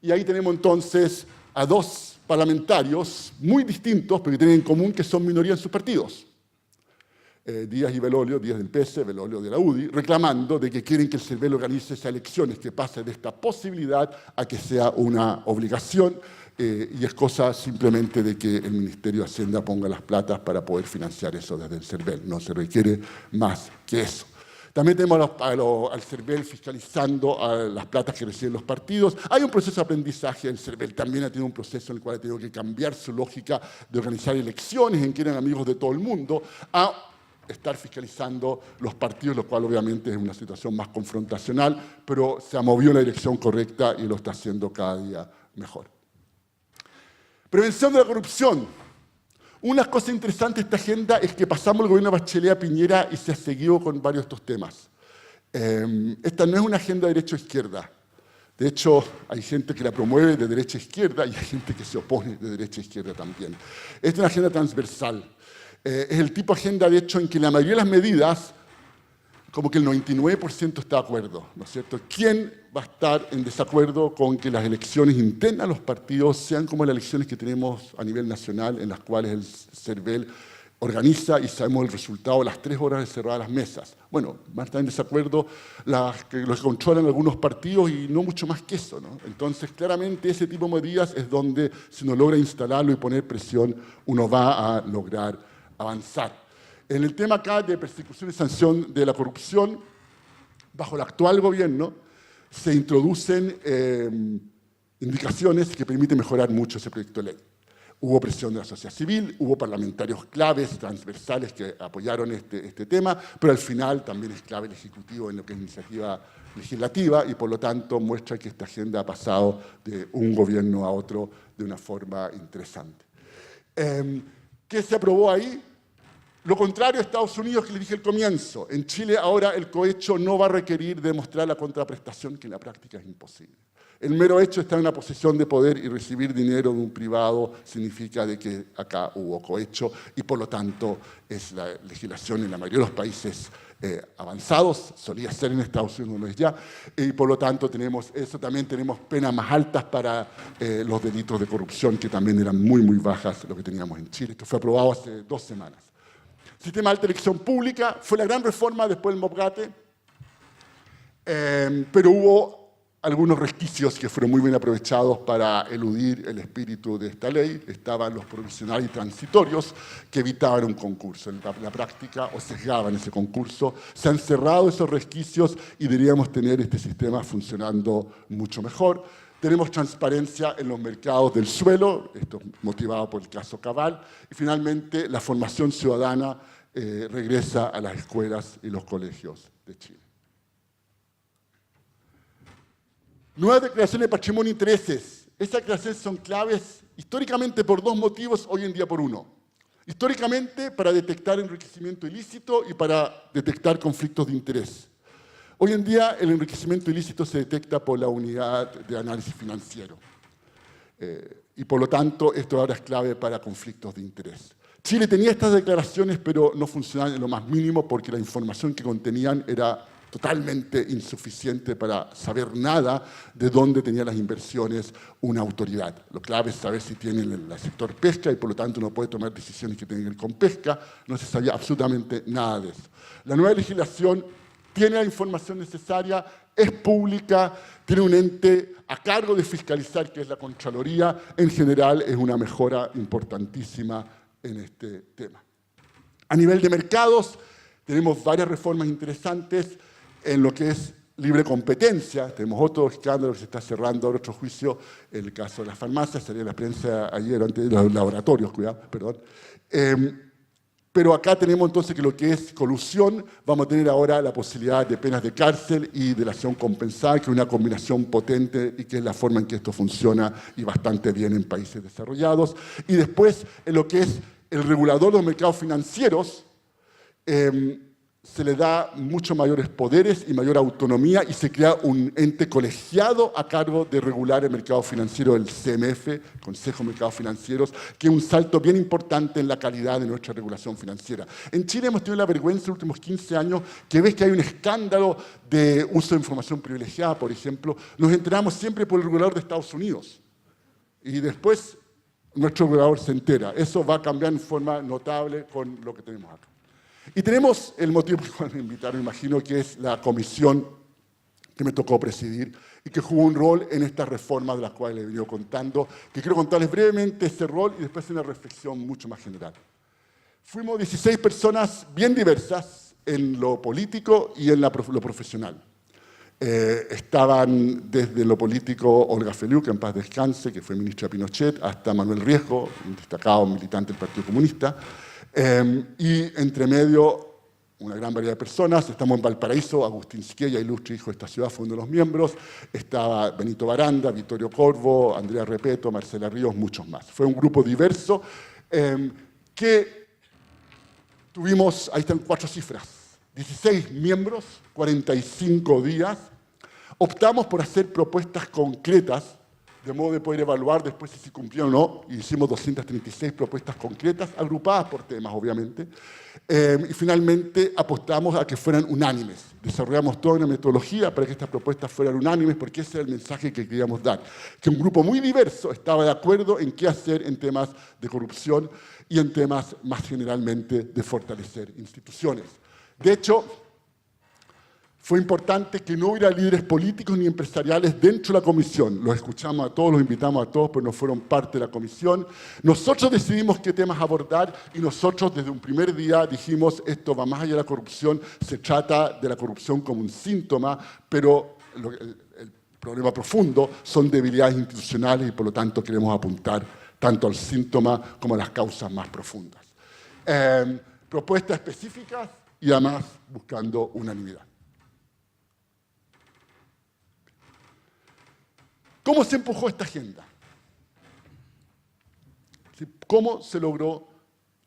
S1: y ahí tenemos entonces a dos parlamentarios muy distintos, pero que tienen en común que son minoría en sus partidos. Díaz y Belolio, Díaz del PS, Belolio de la UDI, reclamando de que quieren que el CERVEL organice esas elecciones, que pase de esta posibilidad a que sea una obligación, y es cosa simplemente de que el Ministerio de Hacienda ponga las platas para poder financiar eso desde el CERVEL. No se requiere más que eso. También tenemos al CERVEL fiscalizando a las platas que reciben los partidos. Hay un proceso de aprendizaje. El CERVEL también ha tenido un proceso en el cual ha tenido que cambiar su lógica de organizar elecciones en que eran amigos de todo el mundo a estar fiscalizando los partidos, lo cual obviamente es una situación más confrontacional, pero se ha movido en la dirección correcta y lo está haciendo cada día mejor. Prevención de la corrupción. Una cosa interesante de esta agenda es que pasamos el gobierno de Bachelet a Piñera y se ha seguido con varios de estos temas. Esta no es una agenda de derecha-izquierda. De hecho, hay gente que la promueve de derecha a izquierda y hay gente que se opone de derecha a izquierda también. Esta es una agenda transversal. Es el tipo de agenda, de hecho, en que la mayoría de las medidas, como que el 99% está de acuerdo, ¿no es cierto? ¿Quién va a estar en desacuerdo con que las elecciones internas de los partidos sean como las elecciones que tenemos a nivel nacional, en las cuales el CERVEL organiza y sabemos el resultado a las 3 horas de cerrar las mesas? Bueno, van a estar en desacuerdo los que controlan algunos partidos y no mucho más que eso, ¿no? Entonces, claramente, ese tipo de medidas es donde, si uno logra instalarlo y poner presión, uno va a lograr avanzar. En el tema acá de persecución y sanción de la corrupción, bajo el actual gobierno, se introducen indicaciones que permiten mejorar mucho ese proyecto de ley. Hubo presión de la sociedad civil, hubo parlamentarios claves, transversales, que apoyaron este tema, pero al final también es clave el Ejecutivo en lo que es iniciativa legislativa y por lo tanto muestra que esta agenda ha pasado de un gobierno a otro de una forma interesante. ¿Qué se aprobó ahí? Lo contrario a Estados Unidos, que les dije al comienzo. En Chile ahora el cohecho no va a requerir demostrar la contraprestación, que en la práctica es imposible. El mero hecho de estar en una posición de poder y recibir dinero de un privado significa de que acá hubo cohecho y por lo tanto es la legislación en la mayoría de los países avanzados, solía ser en Estados Unidos, no lo es ya, y por lo tanto tenemos eso. También tenemos penas más altas para los delitos de corrupción, que también eran muy, muy bajas lo que teníamos en Chile. Esto fue aprobado hace 2 semanas. Sistema de alta elección pública, fue la gran reforma después del Mobgate, pero hubo algunos resquicios que fueron muy bien aprovechados para eludir el espíritu de esta ley. Estaban los provisionales y transitorios que evitaban un concurso en la práctica o sesgaban ese concurso. Se han cerrado esos resquicios y deberíamos tener este sistema funcionando mucho mejor. Tenemos transparencia en los mercados del suelo, esto motivado por el caso Cabal, y finalmente la formación ciudadana regresa a las escuelas y los colegios de Chile. Nuevas declaraciones de patrimonio e intereses. Estas declaraciones son claves históricamente por 2 motivos, hoy en día por 1. Históricamente para detectar enriquecimiento ilícito y para detectar conflictos de interés. Hoy en día el enriquecimiento ilícito se detecta por la unidad de análisis financiero y por lo tanto esto ahora es clave para conflictos de interés. Chile tenía estas declaraciones pero no funcionaban en lo más mínimo porque la información que contenían era totalmente insuficiente para saber nada de dónde tenía las inversiones una autoridad. Lo clave es saber si tiene el sector pesca y por lo tanto no puede tomar decisiones que tengan que ver con pesca. No se sabía absolutamente nada de eso. La nueva legislación tiene la información necesaria, es pública, tiene un ente a cargo de fiscalizar, que es la Contraloría. En general, es una mejora importantísima en este tema. A nivel de mercados, tenemos varias reformas interesantes en lo que es libre competencia. Tenemos otro escándalo que se está cerrando, otro juicio, el caso de las farmacias, salió en la prensa ayer, antes de los laboratorios, cuidado, perdón. Pero acá tenemos entonces que lo que es colusión, vamos a tener ahora la posibilidad de penas de cárcel y delación compensada, que es una combinación potente y que es la forma en que esto funciona y bastante bien en países desarrollados. Y después, en lo que es el regulador de los mercados financieros, se le da mucho mayores poderes y mayor autonomía y se crea un ente colegiado a cargo de regular el mercado financiero, el CMF, Consejo de Mercados Financieros, que es un salto bien importante en la calidad de nuestra regulación financiera. En Chile hemos tenido la vergüenza en los últimos 15 años que ves que hay un escándalo de uso de información privilegiada, por ejemplo. Nos enteramos siempre por el regulador de Estados Unidos y después nuestro regulador se entera. Eso va a cambiar en forma notable con lo que tenemos acá. Y tenemos el motivo por el cual me invitaron, imagino, que es la comisión que me tocó presidir y que jugó un rol en estas reformas de las cuales les he venido contando, que quiero contarles brevemente ese rol y después una reflexión mucho más general. Fuimos 16 personas bien diversas en lo político y en lo profesional. Estaban desde lo político Olga Feliu, que en paz descanse, que fue ministra de Pinochet, hasta Manuel Riesgo, un destacado militante del Partido Comunista. Y entre medio, una gran variedad de personas. Estamos en Valparaíso, Agustín Siqueira, ilustre hijo de esta ciudad, fue uno de los miembros. Estaba Benito Baranda, Vittorio Corvo, Andrea Repeto, Marcela Ríos, muchos más. Fue un grupo diverso que tuvimos, ahí están 4 cifras, 16 miembros, 45 días. Optamos por hacer propuestas concretas, de modo de poder evaluar después si se cumplieron o no, y hicimos 236 propuestas concretas, agrupadas por temas, obviamente, y finalmente apostamos a que fueran unánimes. Desarrollamos toda una metodología para que estas propuestas fueran unánimes, porque ese era el mensaje que queríamos dar, que un grupo muy diverso estaba de acuerdo en qué hacer en temas de corrupción y en temas más generalmente de fortalecer instituciones. De hecho, fue importante que no hubiera líderes políticos ni empresariales dentro de la comisión. Los escuchamos a todos, los invitamos a todos, pero no fueron parte de la comisión. Nosotros decidimos qué temas abordar y nosotros desde un primer día dijimos esto va más allá de la corrupción, se trata de la corrupción como un síntoma, pero el problema profundo son debilidades institucionales y por lo tanto queremos apuntar tanto al síntoma como a las causas más profundas. Propuestas específicas y además buscando unanimidad. ¿Cómo se empujó esta agenda? ¿Cómo se logró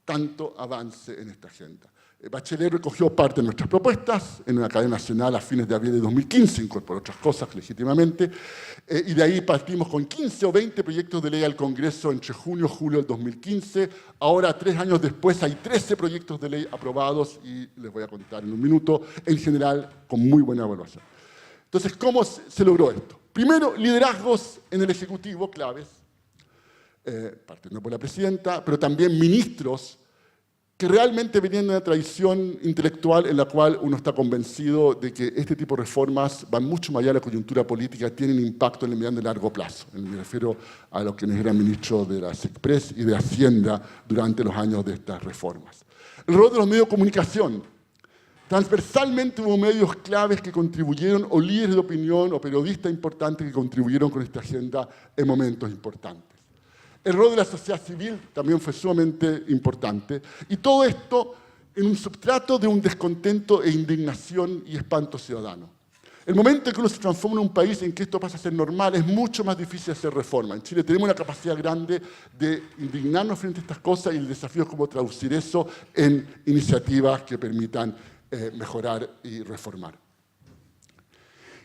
S1: tanto avance en esta agenda? Bachelet recogió parte de nuestras propuestas en una cadena nacional a fines de abril de 2015, incorporó otras cosas legítimamente, y de ahí partimos con 15 o 20 proyectos de ley al Congreso entre junio y julio del 2015. Ahora, 3 años después, hay 13 proyectos de ley aprobados y les voy a contar en un minuto, en general con muy buena evaluación. Entonces, ¿cómo se logró esto? Primero, liderazgos en el Ejecutivo claves, partiendo por la presidenta, pero también ministros que realmente venían de una tradición intelectual en la cual uno está convencido de que este tipo de reformas van mucho más allá de la coyuntura política, tienen impacto en el mediano y largo plazo. Me refiero a los que eran ministros de la SECPRES y de Hacienda durante los años de estas reformas. El rol de los medios de comunicación. Transversalmente hubo medios claves que contribuyeron, o líderes de opinión, o periodistas importantes que contribuyeron con esta agenda en momentos importantes. El rol de la sociedad civil también fue sumamente importante, y todo esto en un substrato de un descontento e indignación y espanto ciudadano. El momento en que uno se transforma en un país en que esto pasa a ser normal, es mucho más difícil hacer reforma. En Chile tenemos una capacidad grande de indignarnos frente a estas cosas y el desafío es cómo traducir eso en iniciativas que permitan mejorar y reformar.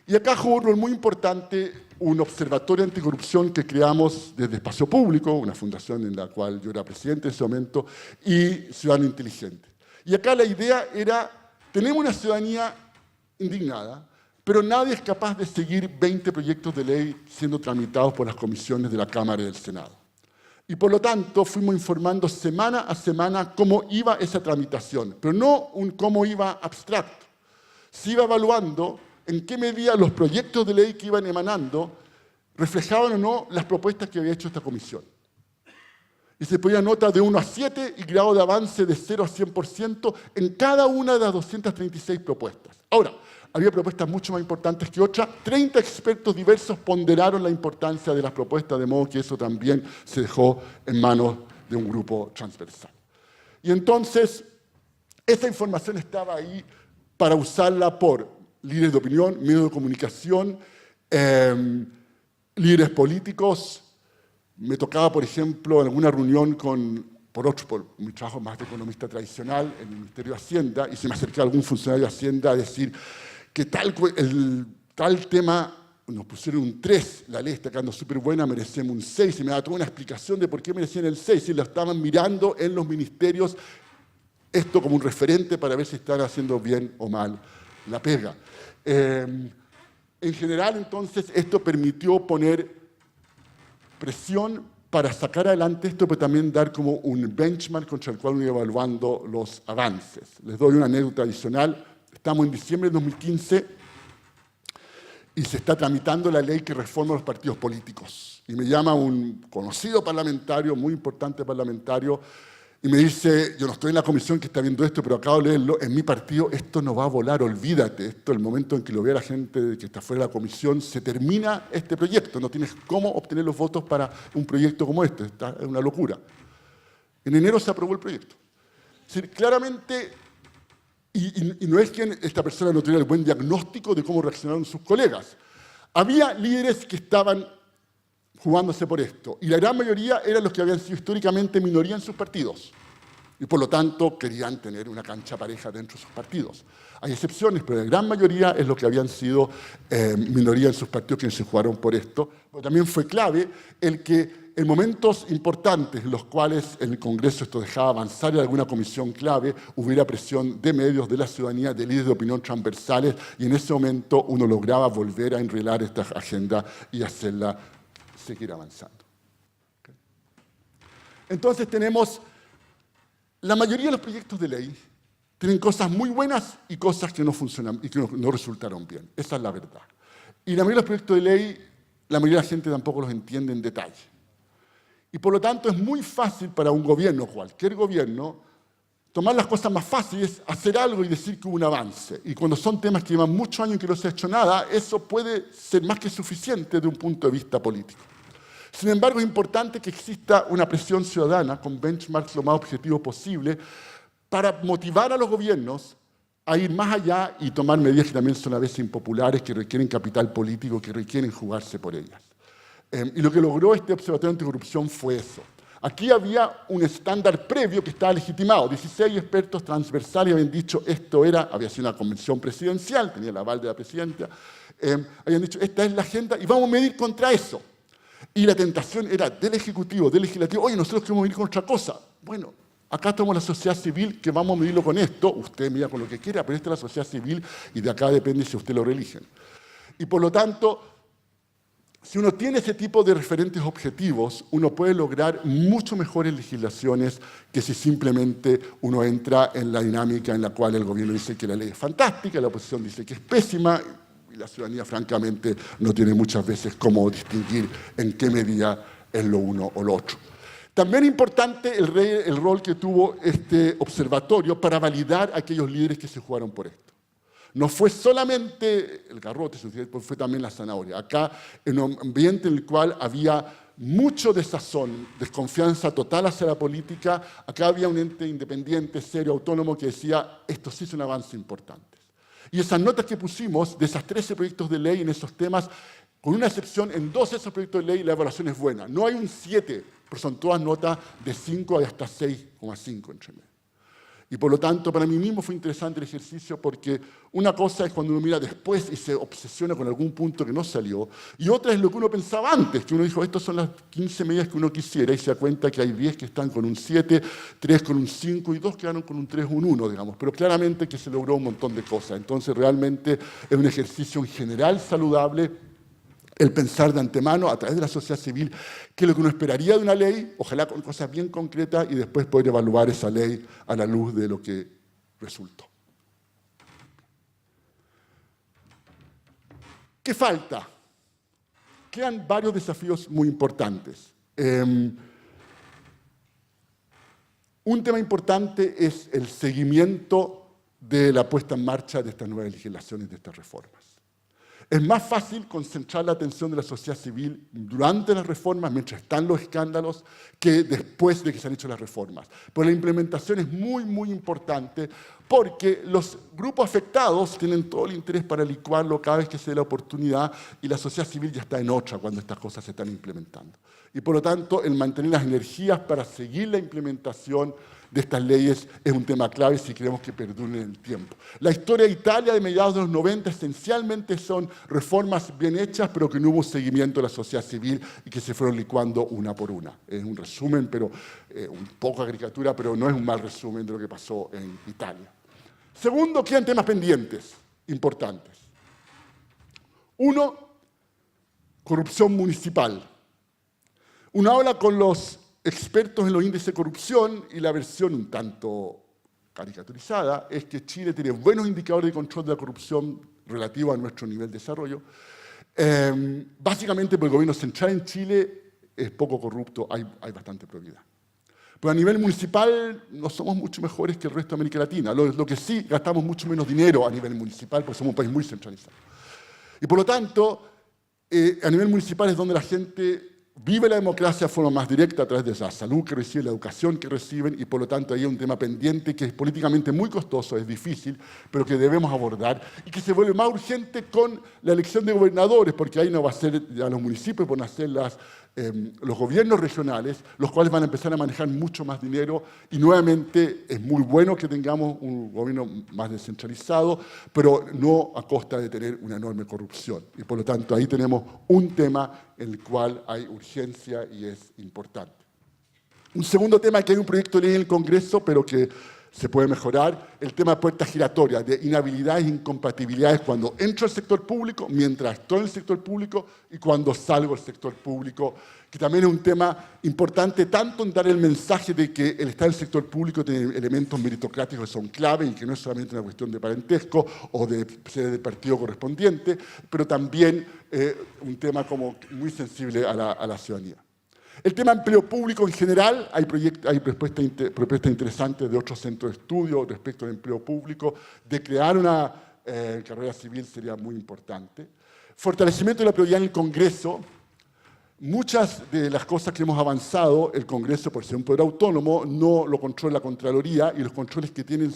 S1: Y acá jugó un rol muy importante un observatorio anticorrupción que creamos desde Espacio Público, una fundación en la cual yo era presidente en ese momento, y Ciudadano Inteligente. Y acá la idea era, tenemos una ciudadanía indignada, pero nadie es capaz de seguir 20 proyectos de ley siendo tramitados por las comisiones de la Cámara y del Senado. Y por lo tanto fuimos informando semana a semana cómo iba esa tramitación, pero no un cómo iba abstracto. Se iba evaluando en qué medida los proyectos de ley que iban emanando reflejaban o no las propuestas que había hecho esta comisión. Y se ponía nota de 1 a 7 y grado de avance de 0 a 100% en cada una de las 236 propuestas. Ahora, había propuestas mucho más importantes que otras. 30 expertos diversos ponderaron la importancia de las propuestas, de modo que eso también se dejó en manos de un grupo transversal. Y entonces, esa información estaba ahí para usarla por líderes de opinión, medios de comunicación, líderes políticos. Me tocaba, por ejemplo, en alguna reunión con por mi trabajo más de economista tradicional en el Ministerio de Hacienda, y se me acercó a algún funcionario de Hacienda a decir que tal tema nos pusieron un 3, la ley está quedando súper buena, merecemos un 6, y me daba toda una explicación de por qué merecían el 6, y lo estaban mirando en los ministerios, esto como un referente para ver si están haciendo bien o mal la pega. En general, entonces, esto permitió poner presión para sacar adelante esto, pero también dar como un benchmark contra el cual uno iba evaluando los avances. Les doy una anécdota adicional. Estamos en diciembre de 2015 y se está tramitando la ley que reforma los partidos políticos. Y me llama un conocido parlamentario, muy importante parlamentario, y me dice, yo no estoy en la comisión que está viendo esto, pero acabo de leerlo, en mi partido esto no va a volar, olvídate, esto el momento en que lo vea la gente que está fuera de la comisión, se termina este proyecto, no tienes cómo obtener los votos para un proyecto como este, es una locura. En enero se aprobó el proyecto. Es decir, claramente, y no es que esta persona no tuviera el buen diagnóstico de cómo reaccionaron sus colegas, había líderes que estaban jugándose por esto. Y la gran mayoría eran los que habían sido históricamente minoría en sus partidos. Y por lo tanto querían tener una cancha pareja dentro de sus partidos. Hay excepciones, pero la gran mayoría es los que habían sido minoría en sus partidos quienes se jugaron por esto. Pero también fue clave el que en momentos importantes en los cuales en el Congreso esto dejaba avanzar en alguna comisión clave, hubiera presión de medios, de la ciudadanía, de líderes de opinión transversales, y en ese momento uno lograba volver a enrelar esta agenda y hacerla seguir avanzando. Entonces tenemos, la mayoría de los proyectos de ley tienen cosas muy buenas y cosas que no funcionan y que no resultaron bien. Esa es la verdad. Y la mayoría de los proyectos de ley, la mayoría de la gente tampoco los entiende en detalle. Y por lo tanto es muy fácil para un gobierno, cualquier gobierno, tomar las cosas más fáciles, hacer algo y decir que hubo un avance. Y cuando son temas que llevan muchos años y que no se ha hecho nada, eso puede ser más que suficiente de un punto de vista político. Sin embargo, es importante que exista una presión ciudadana con benchmarks lo más objetivos posible para motivar a los gobiernos a ir más allá y tomar medidas que también son a veces impopulares, que requieren capital político, que requieren jugarse por ellas. Y lo que logró este Observatorio Anticorrupción fue eso. Aquí había un estándar previo que estaba legitimado. 16 expertos transversales habían dicho esto era, había sido una convención presidencial, tenía el aval de la presidenta, habían dicho esta es la agenda y vamos a medir contra eso. Y la tentación era del Ejecutivo, del Legislativo, oye, nosotros queremos medir con otra cosa. Bueno, acá estamos la sociedad civil que vamos a medirlo con esto, usted mira con lo que quiera, pero esta es la sociedad civil y de acá depende si usted lo religen. Y por lo tanto, si uno tiene ese tipo de referentes objetivos, uno puede lograr mucho mejores legislaciones que si simplemente uno entra en la dinámica en la cual el gobierno dice que la ley es fantástica, la oposición dice que es pésima, y la ciudadanía, francamente, no tiene muchas veces cómo distinguir en qué medida es lo uno o lo otro. También importante el rol que tuvo este observatorio para validar a aquellos líderes que se jugaron por esto. No fue solamente el garrote, fue también la zanahoria. Acá, en un ambiente en el cual había mucho desazón, desconfianza total hacia la política, acá había un ente independiente, serio, autónomo, que decía, esto sí es un avance importante. Y esas notas que pusimos, de esas 13 proyectos de ley en esos temas, con una excepción, en 2 de esos proyectos de ley la evaluación es buena. No hay un 7, pero son todas notas de 5 hasta 6,5 entre medio. Y por lo tanto, para mí mismo fue interesante el ejercicio porque una cosa es cuando uno mira después y se obsesiona con algún punto que no salió, y otra es lo que uno pensaba antes, que uno dijo, estas son las 15 medidas que uno quisiera, y se da cuenta que hay 10 que están con un 7, 3 con un 5 y 2 quedaron con un 3 o un 1, digamos. Pero claramente que se logró un montón de cosas. Entonces, realmente es un ejercicio en general saludable el pensar de antemano, a través de la sociedad civil, qué es lo que uno esperaría de una ley, ojalá con cosas bien concretas, y después poder evaluar esa ley a la luz de lo que resultó. ¿Qué falta? Quedan varios desafíos muy importantes. Un tema importante es el seguimiento de la puesta en marcha de estas nuevas legislaciones, de estas reformas. Es más fácil concentrar la atención de la sociedad civil durante las reformas, mientras están los escándalos, que después de que se han hecho las reformas. Pero la implementación es muy, muy importante porque los grupos afectados tienen todo el interés para licuarlo cada vez que se dé la oportunidad y la sociedad civil ya está en otra cuando estas cosas se están implementando. Y por lo tanto, el mantener las energías para seguir la implementación de estas leyes es un tema clave si queremos que perduren en el tiempo. La historia de Italia de mediados de los 90 esencialmente son reformas bien hechas, pero que no hubo seguimiento de la sociedad civil y que se fueron licuando una por una. Es un resumen, pero un poco caricatura, pero no es un mal resumen de lo que pasó en Italia. Segundo, quedan temas pendientes, importantes. Uno, corrupción municipal. Uno habla con los expertos en los índices de corrupción y la versión un tanto caricaturizada es que Chile tiene buenos indicadores de control de la corrupción relativo a nuestro nivel de desarrollo. Básicamente porque el gobierno central en Chile es poco corrupto, hay bastante probidad. Pero a nivel municipal no somos mucho mejores que el resto de América Latina. Lo que sí, gastamos mucho menos dinero a nivel municipal porque somos un país muy centralizado. Y por lo tanto, a nivel municipal es donde la gente vive la democracia de forma más directa a través de la salud que reciben, la educación que reciben, y por lo tanto ahí hay un tema pendiente que es políticamente muy costoso, es difícil, pero que debemos abordar y que se vuelve más urgente con la elección de gobernadores, porque ahí no va a ser ya los municipios, van a ser los gobiernos regionales, los cuales van a empezar a manejar mucho más dinero y nuevamente es muy bueno que tengamos un gobierno más descentralizado, pero no a costa de tener una enorme corrupción. Y por lo tanto ahí tenemos un tema en el cual hay urgencia y es importante. Un segundo tema es que hay un proyecto de ley en el Congreso, pero que se puede mejorar, el tema de puertas giratorias, de inhabilidades e incompatibilidades cuando entro al sector público, mientras estoy en el sector público y cuando salgo del sector público, que también es un tema importante, tanto en dar el mensaje de que el estar en el sector público tiene elementos meritocráticos que son clave y que no es solamente una cuestión de parentesco o de ser del partido correspondiente, pero también un tema como muy sensible a la ciudadanía. El tema empleo público en general, hay propuestas interesantes de otros centros de estudio respecto al empleo público, de crear una carrera civil sería muy importante. Fortalecimiento de la prioridad en el Congreso. Muchas de las cosas que hemos avanzado, el Congreso, por ser un poder autónomo, no lo controla la Contraloría y los controles que tienen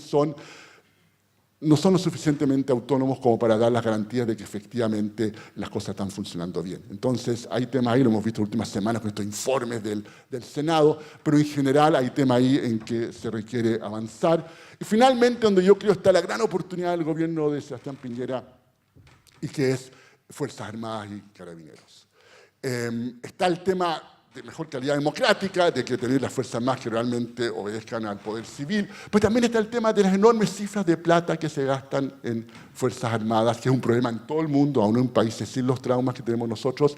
S1: no son lo suficientemente autónomos como para dar las garantías de que efectivamente las cosas están funcionando bien. Entonces, hay temas ahí, lo hemos visto en las últimas semanas con estos informes del Senado, pero en general hay temas ahí en que se requiere avanzar. Y finalmente, donde yo creo está la gran oportunidad del gobierno de Sebastián Piñera, y que es Fuerzas Armadas y Carabineros. Está el tema de mejor calidad democrática, de que tener las fuerzas más que realmente obedezcan al poder civil, pero también está el tema de las enormes cifras de plata que se gastan en Fuerzas Armadas, que es un problema en todo el mundo, aún en países sin los traumas que tenemos nosotros,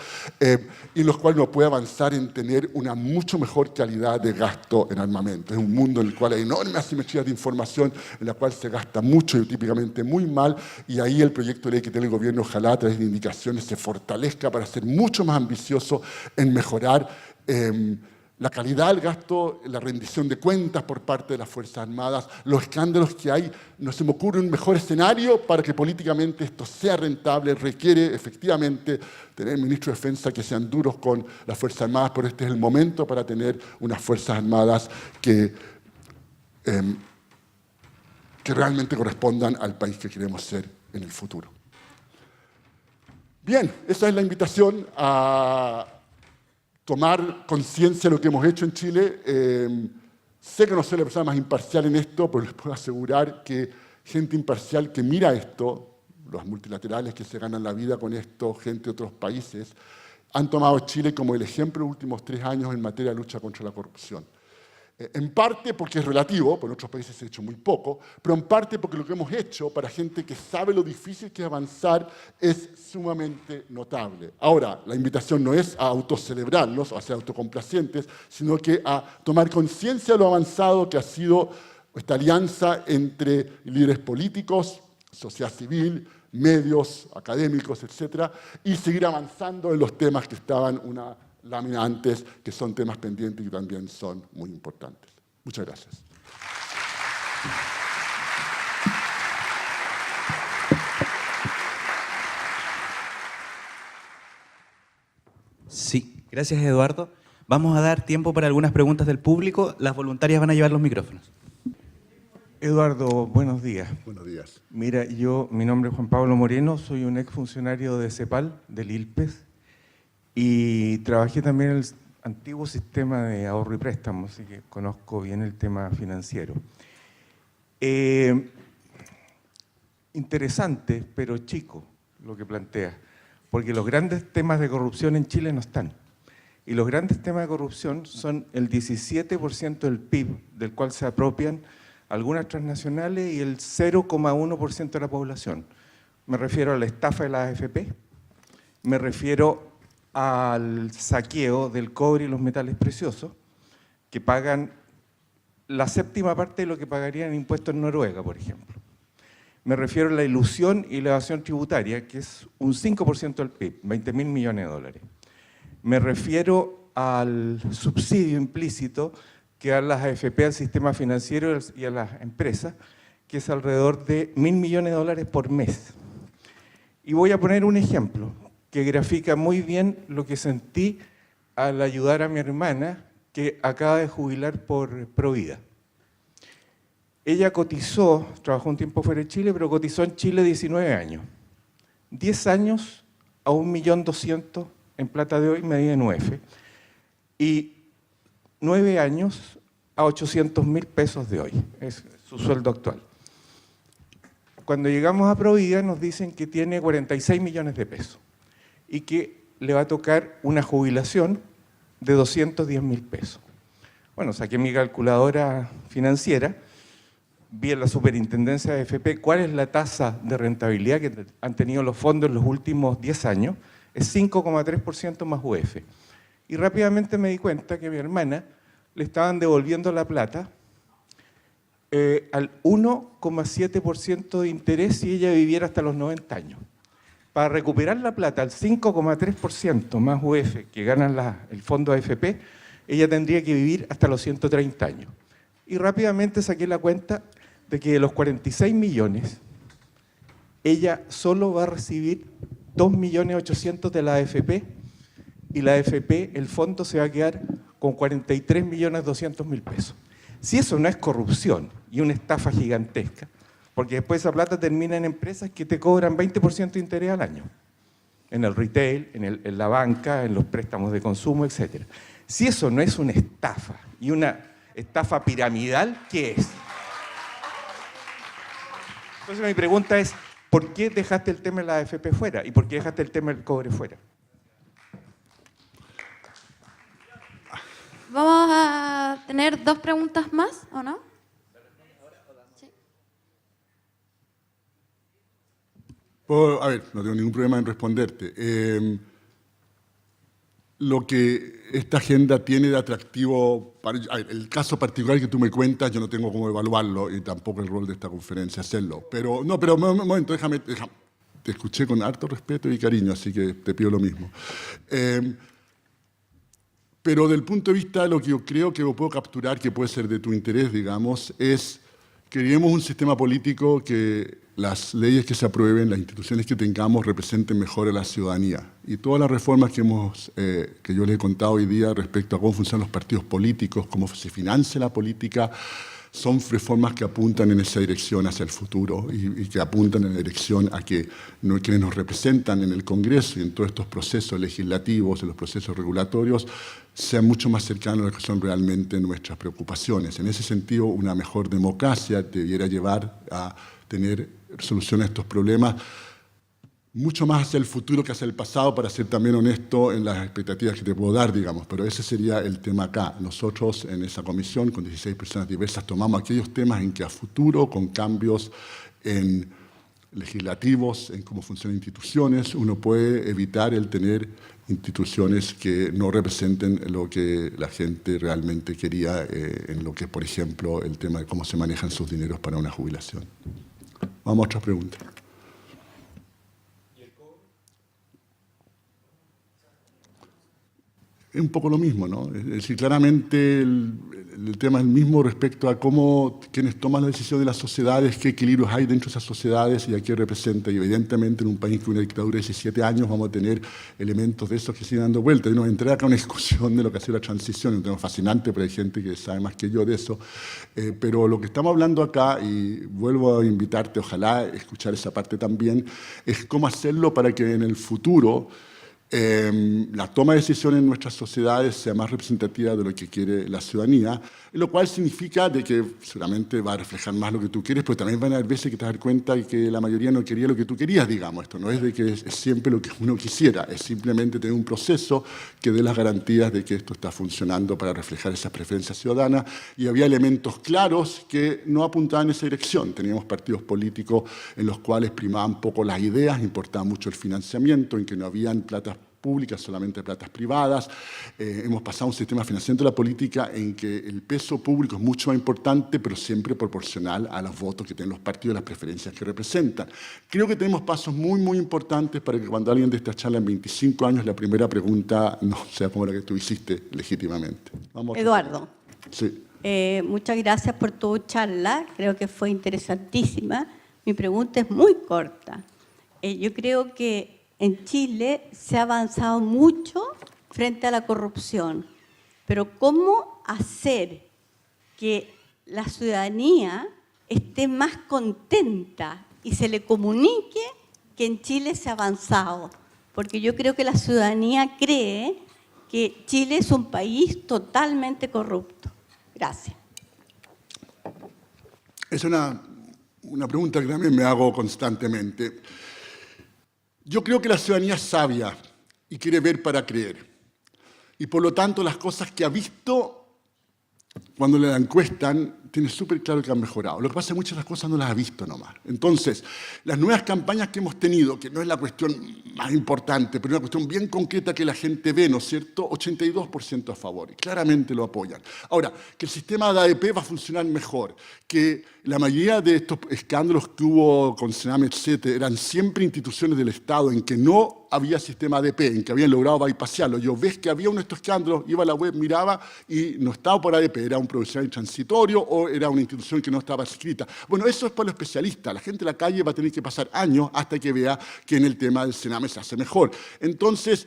S1: y los cuales no puede avanzar en tener una mucho mejor calidad de gasto en armamento. Es un mundo en el cual hay enormes asimetrías de información, en la cual se gasta mucho y típicamente muy mal, y ahí el proyecto de ley que tiene el gobierno, ojalá a través de indicaciones se fortalezca para ser mucho más ambicioso en mejorar la calidad del gasto, la rendición de cuentas por parte de las Fuerzas Armadas, los escándalos que hay. No se me ocurre un mejor escenario para que políticamente esto sea rentable. Requiere efectivamente tener ministros de defensa que sean duros con las Fuerzas Armadas, pero este es el momento para tener unas Fuerzas Armadas que realmente correspondan al país que queremos ser en el futuro. Bien, esa es la invitación a tomar conciencia de lo que hemos hecho en Chile. Sé que no soy la persona más imparcial en esto, pero les puedo asegurar que gente imparcial que mira esto, los multilaterales que se ganan la vida con esto, gente de otros países, han tomado Chile como el ejemplo en los últimos 3 años en materia de lucha contra la corrupción. En parte porque es relativo, porque en otros países se ha hecho muy poco, pero en parte porque lo que hemos hecho para gente que sabe lo difícil que es avanzar es sumamente notable. Ahora, la invitación no es a autocelebrarnos o a ser autocomplacientes, sino que a tomar conciencia de lo avanzado que ha sido esta alianza entre líderes políticos, sociedad civil, medios, académicos, etcétera, y seguir avanzando en los temas que estaban una lámina antes, que son temas pendientes y que también son muy importantes. Muchas gracias.
S2: Sí, gracias Eduardo. Vamos a dar tiempo para algunas preguntas del público. Las voluntarias van a llevar los micrófonos.
S3: Eduardo, buenos días.
S1: Buenos días.
S3: Mira, mi nombre es Juan Pablo Moreno, soy un exfuncionario de CEPAL, del ILPES, y trabajé también en el antiguo sistema de ahorro y préstamo, así que conozco bien el tema financiero. Interesante, pero chico, lo que plantea, porque los grandes temas de corrupción en Chile no están. Y los grandes temas de corrupción son el 17% del PIB, del cual se apropian algunas transnacionales, y el 0,1% de la población. Me refiero a la estafa de la AFP, me refiero al saqueo del cobre y los metales preciosos, que pagan la séptima parte de lo que pagarían en impuestos en Noruega, por ejemplo. Me refiero a la ilusión y la evasión tributaria, que es un 5% del PIB, 20.000 millones de dólares. Me refiero al subsidio implícito que dan las AFP al sistema financiero y a las empresas, que es alrededor de 1.000 millones de dólares por mes. Y voy a poner un ejemplo que grafica muy bien lo que sentí al ayudar a mi hermana, que acaba de jubilar por Provida. Ella cotizó, trabajó un tiempo fuera de Chile, pero cotizó en Chile 19 años. 10 años a 1.200.000 en plata de hoy, medida en UF. Y 9 años a 800.000 pesos de hoy, es su sueldo actual. Cuando llegamos a Provida nos dicen que tiene 46 millones de pesos y que le va a tocar una jubilación de 210.000 pesos. Bueno, saqué mi calculadora financiera, vi en la superintendencia de AFP cuál es la tasa de rentabilidad que han tenido los fondos en los últimos 10 años, es 5,3% más UF. Y rápidamente me di cuenta que a mi hermana le estaban devolviendo la plata al 1,7% de interés si ella viviera hasta los 90 años. Para recuperar la plata al 5,3% más UF que ganan el fondo AFP, ella tendría que vivir hasta los 130 años. Y rápidamente saqué la cuenta de que de los 46 millones, ella solo va a recibir 2.800.000 de la AFP, y la AFP, el fondo, se va a quedar con 43.200.000 pesos. Si eso no es corrupción y una estafa gigantesca, porque después esa plata termina en empresas que te cobran 20% de interés al año, en el retail, en la banca, en los préstamos de consumo, etc. Si eso no es una estafa, y una estafa piramidal, ¿qué es? Entonces mi pregunta es, ¿por qué dejaste el tema de la AFP fuera? ¿Y por qué dejaste el tema del cobre fuera?
S4: Vamos a tener 2 preguntas más, ¿o no? Sí.
S1: A ver, no tengo ningún problema en responderte. Lo que esta agenda tiene de atractivo, a ver, el caso particular que tú me cuentas, yo no tengo cómo evaluarlo y tampoco el rol de esta conferencia hacerlo. Pero, un momento, déjame. Te escuché con harto respeto y cariño, así que te pido lo mismo. Pero del punto de vista de lo que yo creo que puedo capturar, que puede ser de tu interés, digamos, es que queremos un sistema político que las leyes que se aprueben, las instituciones que tengamos, representen mejor a la ciudadanía. Y todas las reformas que yo les he contado hoy día respecto a cómo funcionan los partidos políticos, cómo se financia la política, son reformas que apuntan en esa dirección hacia el futuro y que apuntan en la dirección a que quienes nos representan en el Congreso y en todos estos procesos legislativos, en los procesos regulatorios, sean mucho más cercanos a lo que son realmente nuestras preocupaciones. En ese sentido, una mejor democracia debiera llevar a tener solución a estos problemas mucho más hacia el futuro que hacia el pasado, para ser también honesto en las expectativas que te puedo dar, digamos. Pero ese sería el tema acá. Nosotros en esa comisión, con 16 personas diversas, tomamos aquellos temas en que a futuro, con cambios en legislativos, en cómo funcionan instituciones, uno puede evitar el tener instituciones que no representen lo que la gente realmente quería, en lo que es, por ejemplo, el tema de cómo se manejan sus dineros para una jubilación. Vamos a otra pregunta. Es un poco lo mismo, ¿no? Es decir, claramente el tema es el mismo respecto a cómo quienes toman la decisión de las sociedades, qué equilibrios hay dentro de esas sociedades y a qué representa. Y evidentemente en un país con una dictadura de 17 años vamos a tener elementos de esos que siguen dando vueltas. Y nos entré acá una discusión de lo que ha sido la transición, un tema fascinante, pero hay gente que sabe más que yo de eso. Pero lo que estamos hablando acá, y vuelvo a invitarte, ojalá escuchar esa parte también, es cómo hacerlo para que en el futuro la toma de decisiones en nuestras sociedades sea más representativa de lo que quiere la ciudadanía, lo cual significa de que seguramente va a reflejar más lo que tú quieres, pero también van a haber veces que te das cuenta de que la mayoría no quería lo que tú querías, digamos. Esto no es de que es siempre lo que uno quisiera, es simplemente tener un proceso que dé las garantías de que esto está funcionando para reflejar esas preferencias ciudadanas, y había elementos claros que no apuntaban en esa dirección. Teníamos partidos políticos en los cuales primaban poco las ideas, importaba mucho el financiamiento, en que no habían platas públicas, solamente platas privadas. Hemos pasado a un sistema de financiamiento de la política en que el peso público es mucho más importante, pero siempre proporcional a los votos que tienen los partidos y las preferencias que representan. Creo que tenemos pasos muy, muy importantes para que cuando alguien de esta charla en 25 años, la primera pregunta no sea como la que tú hiciste legítimamente. Vamos
S5: Eduardo,
S1: sí.
S5: Muchas gracias por tu charla, creo que fue interesantísima. Mi pregunta es muy corta. Yo creo que en Chile se ha avanzado mucho frente a la corrupción, pero ¿cómo hacer que la ciudadanía esté más contenta y se le comunique que en Chile se ha avanzado? Porque yo creo que la ciudadanía cree que Chile es un país totalmente corrupto. Gracias.
S1: Es una pregunta que también me hago constantemente. Yo creo que la ciudadanía es sabia y quiere ver para creer. Y por lo tanto, las cosas que ha visto, cuando le encuestan, tiene súper claro que han mejorado. Lo que pasa es que muchas de las cosas no las ha visto nomás. Entonces, las nuevas campañas que hemos tenido, que no es la cuestión más importante, pero una cuestión bien concreta que la gente ve, ¿no es cierto? 82% a favor, y claramente lo apoyan. Ahora, que el sistema de ADP va a funcionar mejor, que la mayoría de estos escándalos que hubo con Sename, etcétera, eran siempre instituciones del Estado en que no había sistema ADP, en que habían logrado bypassarlo. Yo ves que había uno de estos escándalos, iba a la web, miraba y no estaba por ADP, era un profesional transitorio o era una institución que no estaba escrita. Bueno, eso es para los especialistas. La gente de la calle va a tener que pasar años hasta que vea que en el tema del Sename se hace mejor. Entonces,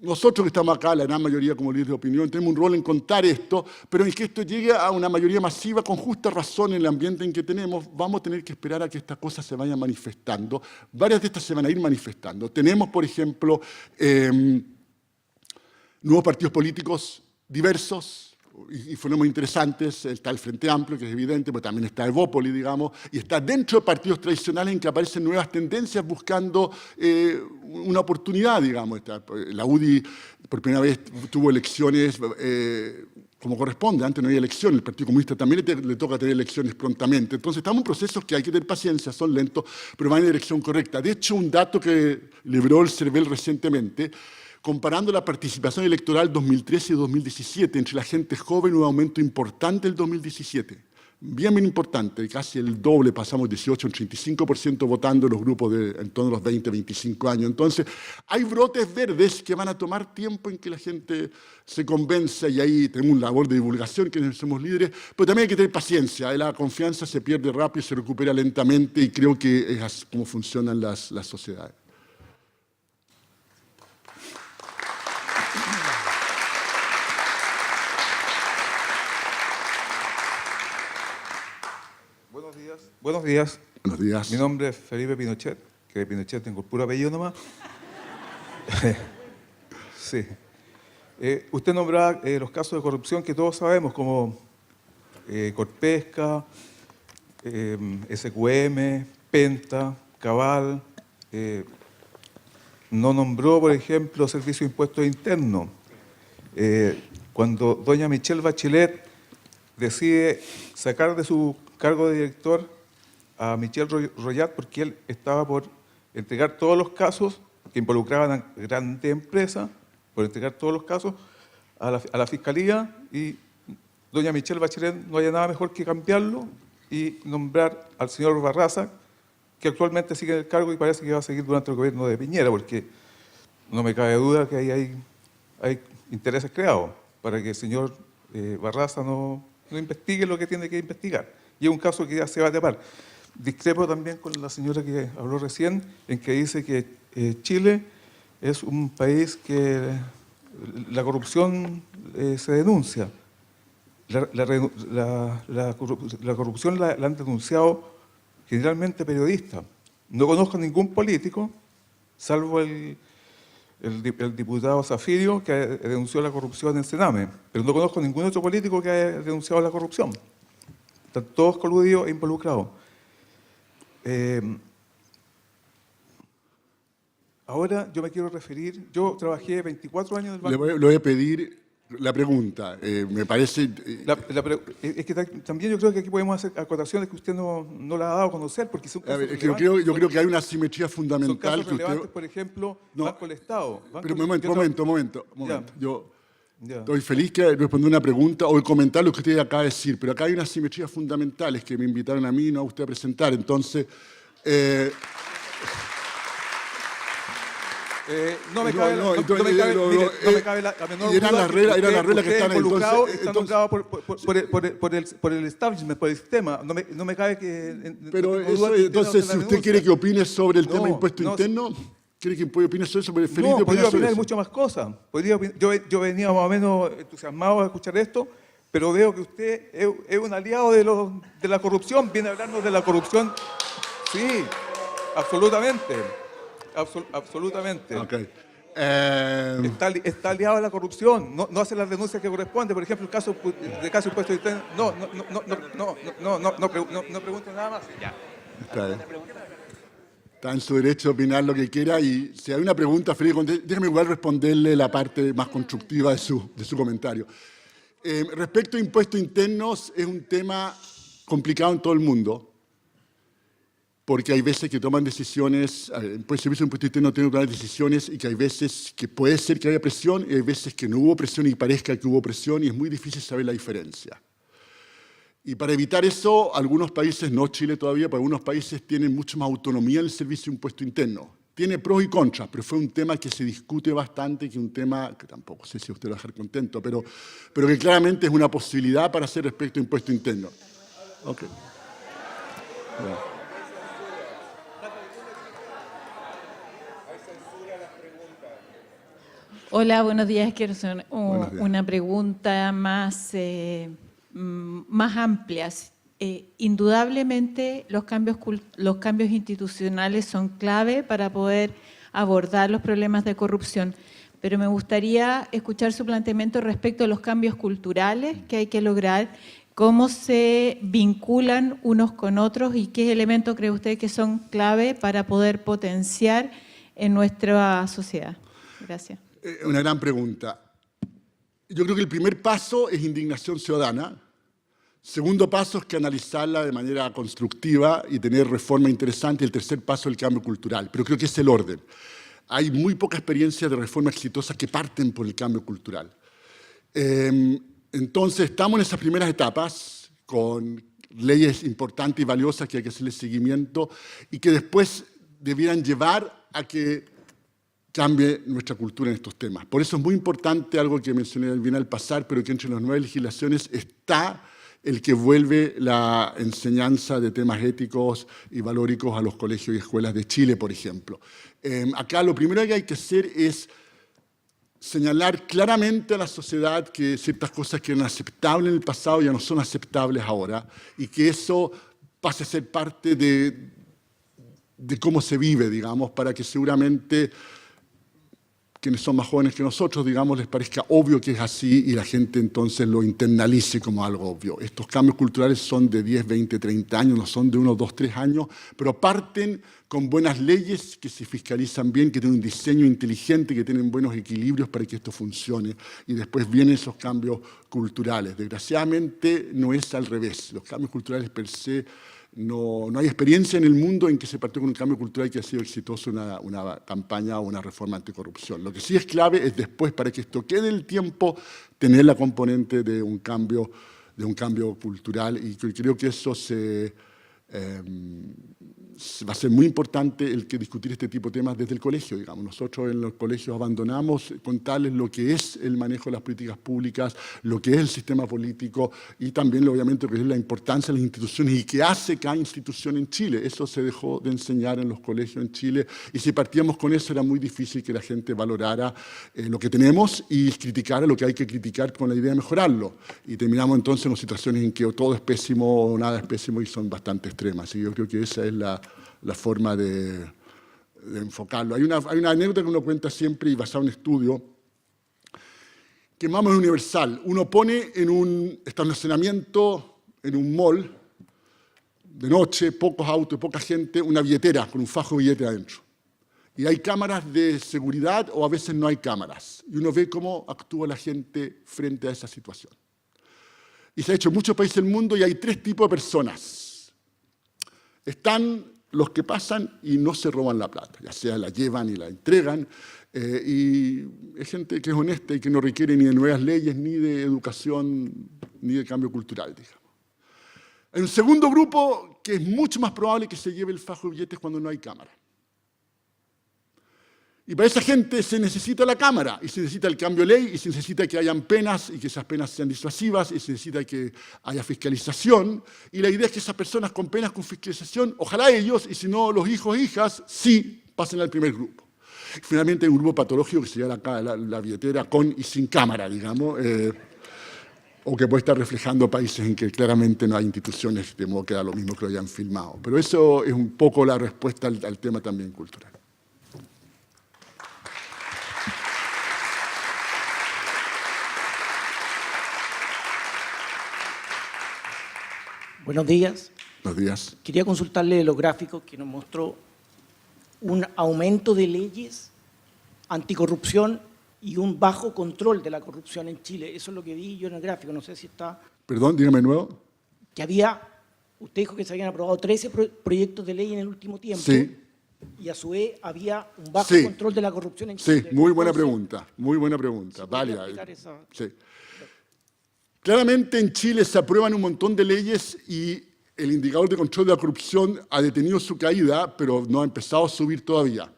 S1: nosotros que estamos acá, la gran mayoría como líderes de opinión, tenemos un rol en contar esto, pero en que esto llegue a una mayoría masiva con justa razón en el ambiente en que tenemos, vamos a tener que esperar a que estas cosas se vayan manifestando. Varias de estas se van a ir manifestando. Tenemos, por ejemplo, nuevos partidos políticos diversos y fenómenos interesantes. Está el Frente Amplio, que es evidente, pero también está Evópoli, digamos, y está dentro de partidos tradicionales en que aparecen nuevas tendencias buscando una oportunidad, digamos. La UDI por primera vez tuvo elecciones como corresponde, antes no había elecciones, el Partido Comunista también le toca tener elecciones prontamente. Entonces estamos en procesos que hay que tener paciencia, son lentos, pero van en la dirección correcta. De hecho, un dato que libró el CERVEL recientemente, comparando la participación electoral 2013 y 2017 entre la gente joven, un aumento importante el 2017. Bien importante, casi el doble, pasamos 18 al 35% votando en los grupos de en torno a los 20, 25 años. Entonces, hay brotes verdes que van a tomar tiempo en que la gente se convenza y ahí tenemos una labor de divulgación que somos líderes, pero también hay que tener paciencia. La confianza se pierde rápido y se recupera lentamente y creo que es así como funcionan las sociedades.
S3: Buenos días.
S1: Buenos días.
S3: Mi nombre es Felipe Pinochet, que de Pinochet tengo el puro apellido nomás. Sí. Usted nombraba los casos de corrupción que todos sabemos, como Corpesca, SQM, Penta, Cabal. No nombró, por ejemplo, Servicio de Impuestos Internos. Cuando doña Michelle Bachelet decide sacar de su cargo de director a Michel Royat porque él estaba por entregar todos los casos que involucraban a grandes empresas, por entregar todos los casos a la Fiscalía, y doña Michelle Bachelet no haya nada mejor que cambiarlo y nombrar al señor Barraza, que actualmente sigue en el cargo y parece que va a seguir durante el gobierno de Piñera, porque no me cabe duda que ahí hay
S6: hay intereses creados para que el señor Barraza no investigue lo que tiene que investigar. Y es un caso que ya se va a tapar. Discrepo también con la señora que habló recién, en que dice que Chile es un país que la corrupción se denuncia. La corrupción la han denunciado generalmente periodistas. No conozco ningún político, salvo el diputado Zafirio, que denunció la corrupción en Sename, pero no conozco ningún otro político que haya denunciado la corrupción. Están todos coludidos e involucrados. Ahora yo me quiero referir, yo trabajé 24 años en el Banco.
S1: Le voy a pedir la pregunta. Me parece...
S6: es que también yo creo que aquí podemos hacer acotaciones que usted no la ha dado a conocer, porque son
S1: A
S6: casos
S1: ver, es que
S6: relevantes.
S1: yo creo que hay una asimetría
S6: Son
S1: fundamental
S6: casos
S1: que usted...
S6: relevantes, por ejemplo,
S1: No.
S6: Banco del Estado.
S1: Pero momento.
S6: Ya.
S1: Yo
S6: Ya.
S1: estoy feliz que responda una pregunta o comentar lo que usted acaba de decir, pero acá hay unas asimetrías fundamentales que me invitaron a mí y no a usted a presentar. Entonces...
S6: no me cabe la menor
S1: y eran
S6: duda
S1: las reglas que
S6: usted
S1: están
S6: involucrado,
S1: entonces,
S6: está nombrado por el establishment, por el sistema. No me cabe que...
S1: Pero
S6: no tengo
S1: eso,
S6: duda que
S1: entonces,
S6: usted
S1: si
S6: la
S1: usted quiere que opine sobre el tema de impuesto
S6: no,
S1: interno, ¿quiere que opine sobre eso? Feliz de
S6: No,
S1: opinar
S6: podría
S1: sobre
S6: opinar
S1: eso.
S6: muchas más cosas. Yo venía más o menos entusiasmado a escuchar esto, pero veo que usted es un aliado de la corrupción, viene a hablarnos de la corrupción. Sí, absolutamente. Absolutamente.
S1: Okay.
S6: Está aliado a la corrupción, no hace las denuncias que corresponden. Por ejemplo, el caso de impuestos internos. No pregunte nada más. Ya.
S1: Está bien. Está en su derecho a opinar lo que quiera y si hay una pregunta, Felipe, déjeme igual responderle la parte más constructiva de su comentario. Respecto a impuestos internos, es un tema complicado en todo el mundo, porque hay veces que toman decisiones, el servicio de impuesto interno tiene que tomar decisiones y que hay veces que puede ser que haya presión y hay veces que no hubo presión y parezca que hubo presión y es muy difícil saber la diferencia. Y para evitar eso, algunos países, no Chile todavía, pero algunos países tienen mucho más autonomía en el servicio de impuesto interno. Tiene pros y contras, pero fue un tema que se discute bastante, que es un tema que tampoco sé si usted lo va a dejar contento, pero que claramente es una posibilidad para hacer respecto a impuesto interno. Okay. Bueno.
S7: Hola, buenos días. Quiero hacer
S1: Buenos días.
S7: una pregunta más amplia. Indudablemente los cambios institucionales son clave para poder abordar los problemas de corrupción, pero me gustaría escuchar su planteamiento respecto a los cambios culturales que hay que lograr, cómo se vinculan unos con otros y qué elementos cree usted que son clave para poder potenciar en nuestra sociedad. Gracias.
S1: Una gran pregunta. Yo creo que el primer paso es indignación ciudadana. Segundo paso es que analizarla de manera constructiva y tener reforma interesante. Y el tercer paso es el cambio cultural. Pero creo que es el orden. Hay muy poca experiencia de reforma exitosas que parten por el cambio cultural. Entonces, estamos en esas primeras etapas con leyes importantes y valiosas que hay que hacerle seguimiento y que después debieran llevar a que cambie nuestra cultura en estos temas. Por eso es muy importante algo que mencioné bien al pasar, pero que entre las nuevas legislaciones está el que vuelve la enseñanza de temas éticos y valóricos a los colegios y escuelas de Chile, por ejemplo. Acá lo primero que hay que hacer es señalar claramente a la sociedad que ciertas cosas que eran aceptables en el pasado ya no son aceptables ahora y que eso pase a ser parte de cómo se vive, digamos, para que seguramente quienes son más jóvenes que nosotros, digamos, les parezca obvio que es así y la gente entonces lo internalice como algo obvio. Estos cambios culturales son de 10, 20, 30 años, no son de 1, 2, 3 años, pero parten con buenas leyes que se fiscalizan bien, que tienen un diseño inteligente, que tienen buenos equilibrios para que esto funcione. Y después vienen esos cambios culturales. Desgraciadamente no es al revés. Los cambios culturales per se no hay experiencia en el mundo en que se partió con un cambio cultural que ha sido exitoso una campaña o una reforma anticorrupción. Lo que sí es clave es después, para que esto quede el tiempo, tener la componente de un cambio cultural y creo que eso Va a ser muy importante el que discutir este tipo de temas desde el colegio, digamos. Nosotros en los colegios abandonamos contarles lo que es el manejo de las políticas públicas, lo que es el sistema político y también, obviamente, lo que es la importancia de las instituciones y qué hace cada institución en Chile. Eso se dejó de enseñar en los colegios en Chile y si partíamos con eso era muy difícil que la gente valorara lo que tenemos y criticara lo que hay que criticar con la idea de mejorarlo. Y terminamos entonces en situaciones en que o todo es pésimo o nada es pésimo y son bastante extremas. Y yo creo que esa es la forma de enfocarlo. Hay una anécdota que uno cuenta siempre y basada en un estudio que más o menos es universal. Uno pone en un estacionamiento, en un mall, de noche, pocos autos, poca gente, una billetera con un fajo de billete adentro. Y hay cámaras de seguridad o a veces no hay cámaras. Y uno ve cómo actúa la gente frente a esa situación. Y se ha hecho en muchos países del mundo y hay 3 tipos de personas. Están los que pasan y no se roban la plata, ya sea la llevan y la entregan, y es gente que es honesta y que no requiere ni de nuevas leyes, ni de educación, ni de cambio cultural, digamos. Hay un segundo grupo que es mucho más probable que se lleve el fajo de billetes cuando no hay cámara. Y para esa gente se necesita la cámara, y se necesita el cambio de ley, y se necesita que hayan penas, y que esas penas sean disuasivas, y se necesita que haya fiscalización. Y la idea es que esas personas con penas, con fiscalización, ojalá ellos, y si no los hijos e hijas, sí pasen al primer grupo. Finalmente hay un grupo patológico que se llama la billetera con y sin cámara, digamos, o que puede estar reflejando países en que claramente no hay instituciones, de modo que da lo mismo que lo hayan filmado. Pero eso es un poco la respuesta al tema también cultural.
S8: Buenos días.
S1: Buenos días.
S8: Quería consultarle los gráficos que nos mostró un aumento de leyes anticorrupción y un bajo control de la corrupción en Chile. Eso es lo que vi yo en el gráfico, no sé si está...
S1: Perdón, dígame de nuevo.
S8: Que había, usted dijo que se habían aprobado 13 proyectos de ley en el último tiempo.
S1: Sí.
S8: Y a su vez había un bajo
S1: Sí.
S8: control de la corrupción en Chile.
S1: Sí, muy buena
S8: Entonces,
S1: pregunta, muy buena pregunta,
S8: ¿se podría
S1: válida.
S8: explicar esa?
S1: Sí. Claramente en Chile se aprueban un montón de leyes y el indicador de control de la corrupción ha detenido su caída, pero no ha empezado a subir todavía.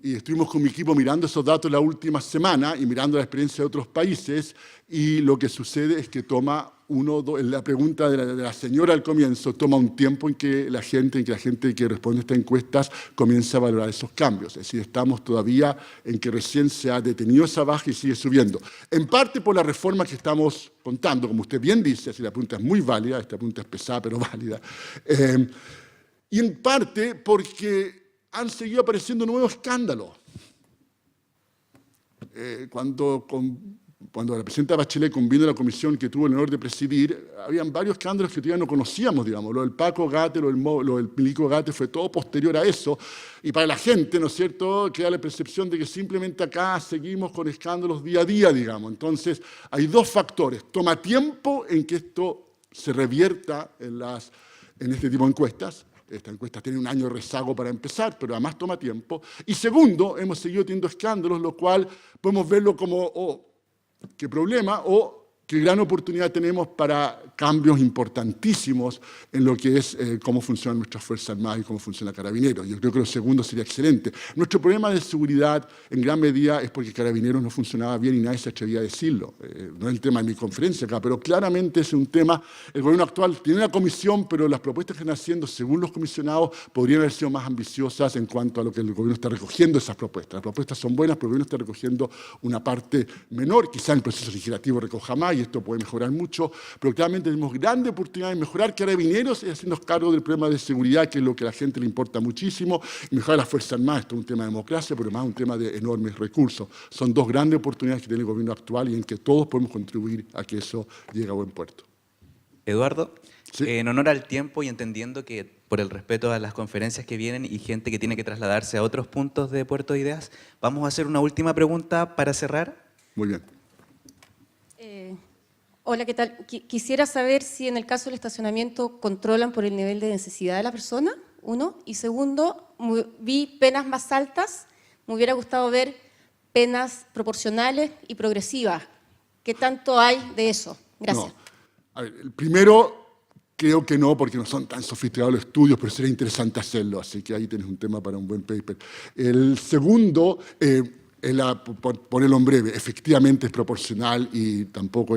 S1: Y estuvimos con mi equipo mirando esos datos la última semana y mirando la experiencia de otros países y lo que sucede es que toma la pregunta de la señora al comienzo, toma un tiempo en que la gente que responde a estas encuestas comienza a valorar esos cambios. Es decir, estamos todavía en que recién se ha detenido esa baja y sigue subiendo. En parte por la reforma que estamos contando, como usted bien dice, así la pregunta es muy válida, esta pregunta es pesada pero válida, y en parte porque han seguido apareciendo nuevos escándalos. Cuando la presidenta Bachelet convino la comisión que tuvo el honor de presidir, habían varios escándalos que todavía no conocíamos, digamos. Lo del Paco Gate, lo del Milico Gate fue todo posterior a eso. Y para la gente, ¿no es cierto?, queda la percepción de que simplemente acá seguimos con escándalos día a día, digamos. Entonces, hay 2 factores. Toma tiempo en que esto se revierta en este tipo de encuestas. Esta encuesta tiene un año de rezago para empezar, pero además toma tiempo. Y segundo, hemos seguido teniendo escándalos, lo cual podemos verlo como, qué problema, o qué gran oportunidad tenemos para cambios importantísimos en lo que es cómo funcionan nuestras Fuerzas Armadas y cómo funciona Carabineros. Yo creo que lo segundo sería excelente. Nuestro problema de seguridad, en gran medida, es porque Carabineros no funcionaba bien y nadie se atrevía a decirlo. No es el tema de mi conferencia acá, pero claramente es un tema. El gobierno actual tiene una comisión, pero las propuestas que están haciendo, según los comisionados, podrían haber sido más ambiciosas en cuanto a lo que el gobierno está recogiendo esas propuestas. Las propuestas son buenas, pero el gobierno está recogiendo una parte menor. Quizá el proceso legislativo recoja más y esto puede mejorar mucho, pero claramente tenemos grandes oportunidades de mejorar Carabineros y hacernos cargo del problema de seguridad, que es lo que a la gente le importa muchísimo, y mejorar las Fuerzas Armadas. Esto es un tema de democracia, pero más un tema de enormes recursos. Son 2 grandes oportunidades que tiene el gobierno actual y en que todos podemos contribuir a que eso llegue a buen puerto.
S2: Eduardo,
S1: Sí.
S2: en honor al tiempo y entendiendo que por el respeto a las conferencias que vienen y gente que tiene que trasladarse a otros puntos de Puerto de Ideas, vamos a hacer una última pregunta para cerrar.
S1: Muy bien.
S9: Hola, ¿qué tal? Quisiera saber si en el caso del estacionamiento controlan por el nivel de necesidad de la persona, 1. Y segundo, vi penas más altas, me hubiera gustado ver penas proporcionales y progresivas. ¿Qué tanto hay de eso? Gracias.
S1: No. A ver, el primero, Creo que no, porque no son tan sofisticados los estudios, pero sería interesante hacerlo, así que ahí tienes un tema para un buen paper. El segundo, por ponerlo en breve, efectivamente es proporcional y tampoco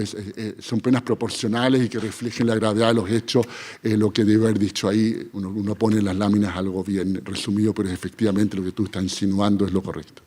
S1: son penas proporcionales y que reflejen la gravedad de los hechos. Lo que debe haber dicho ahí, uno pone en las láminas algo bien resumido, pero efectivamente lo que tú estás insinuando es lo correcto.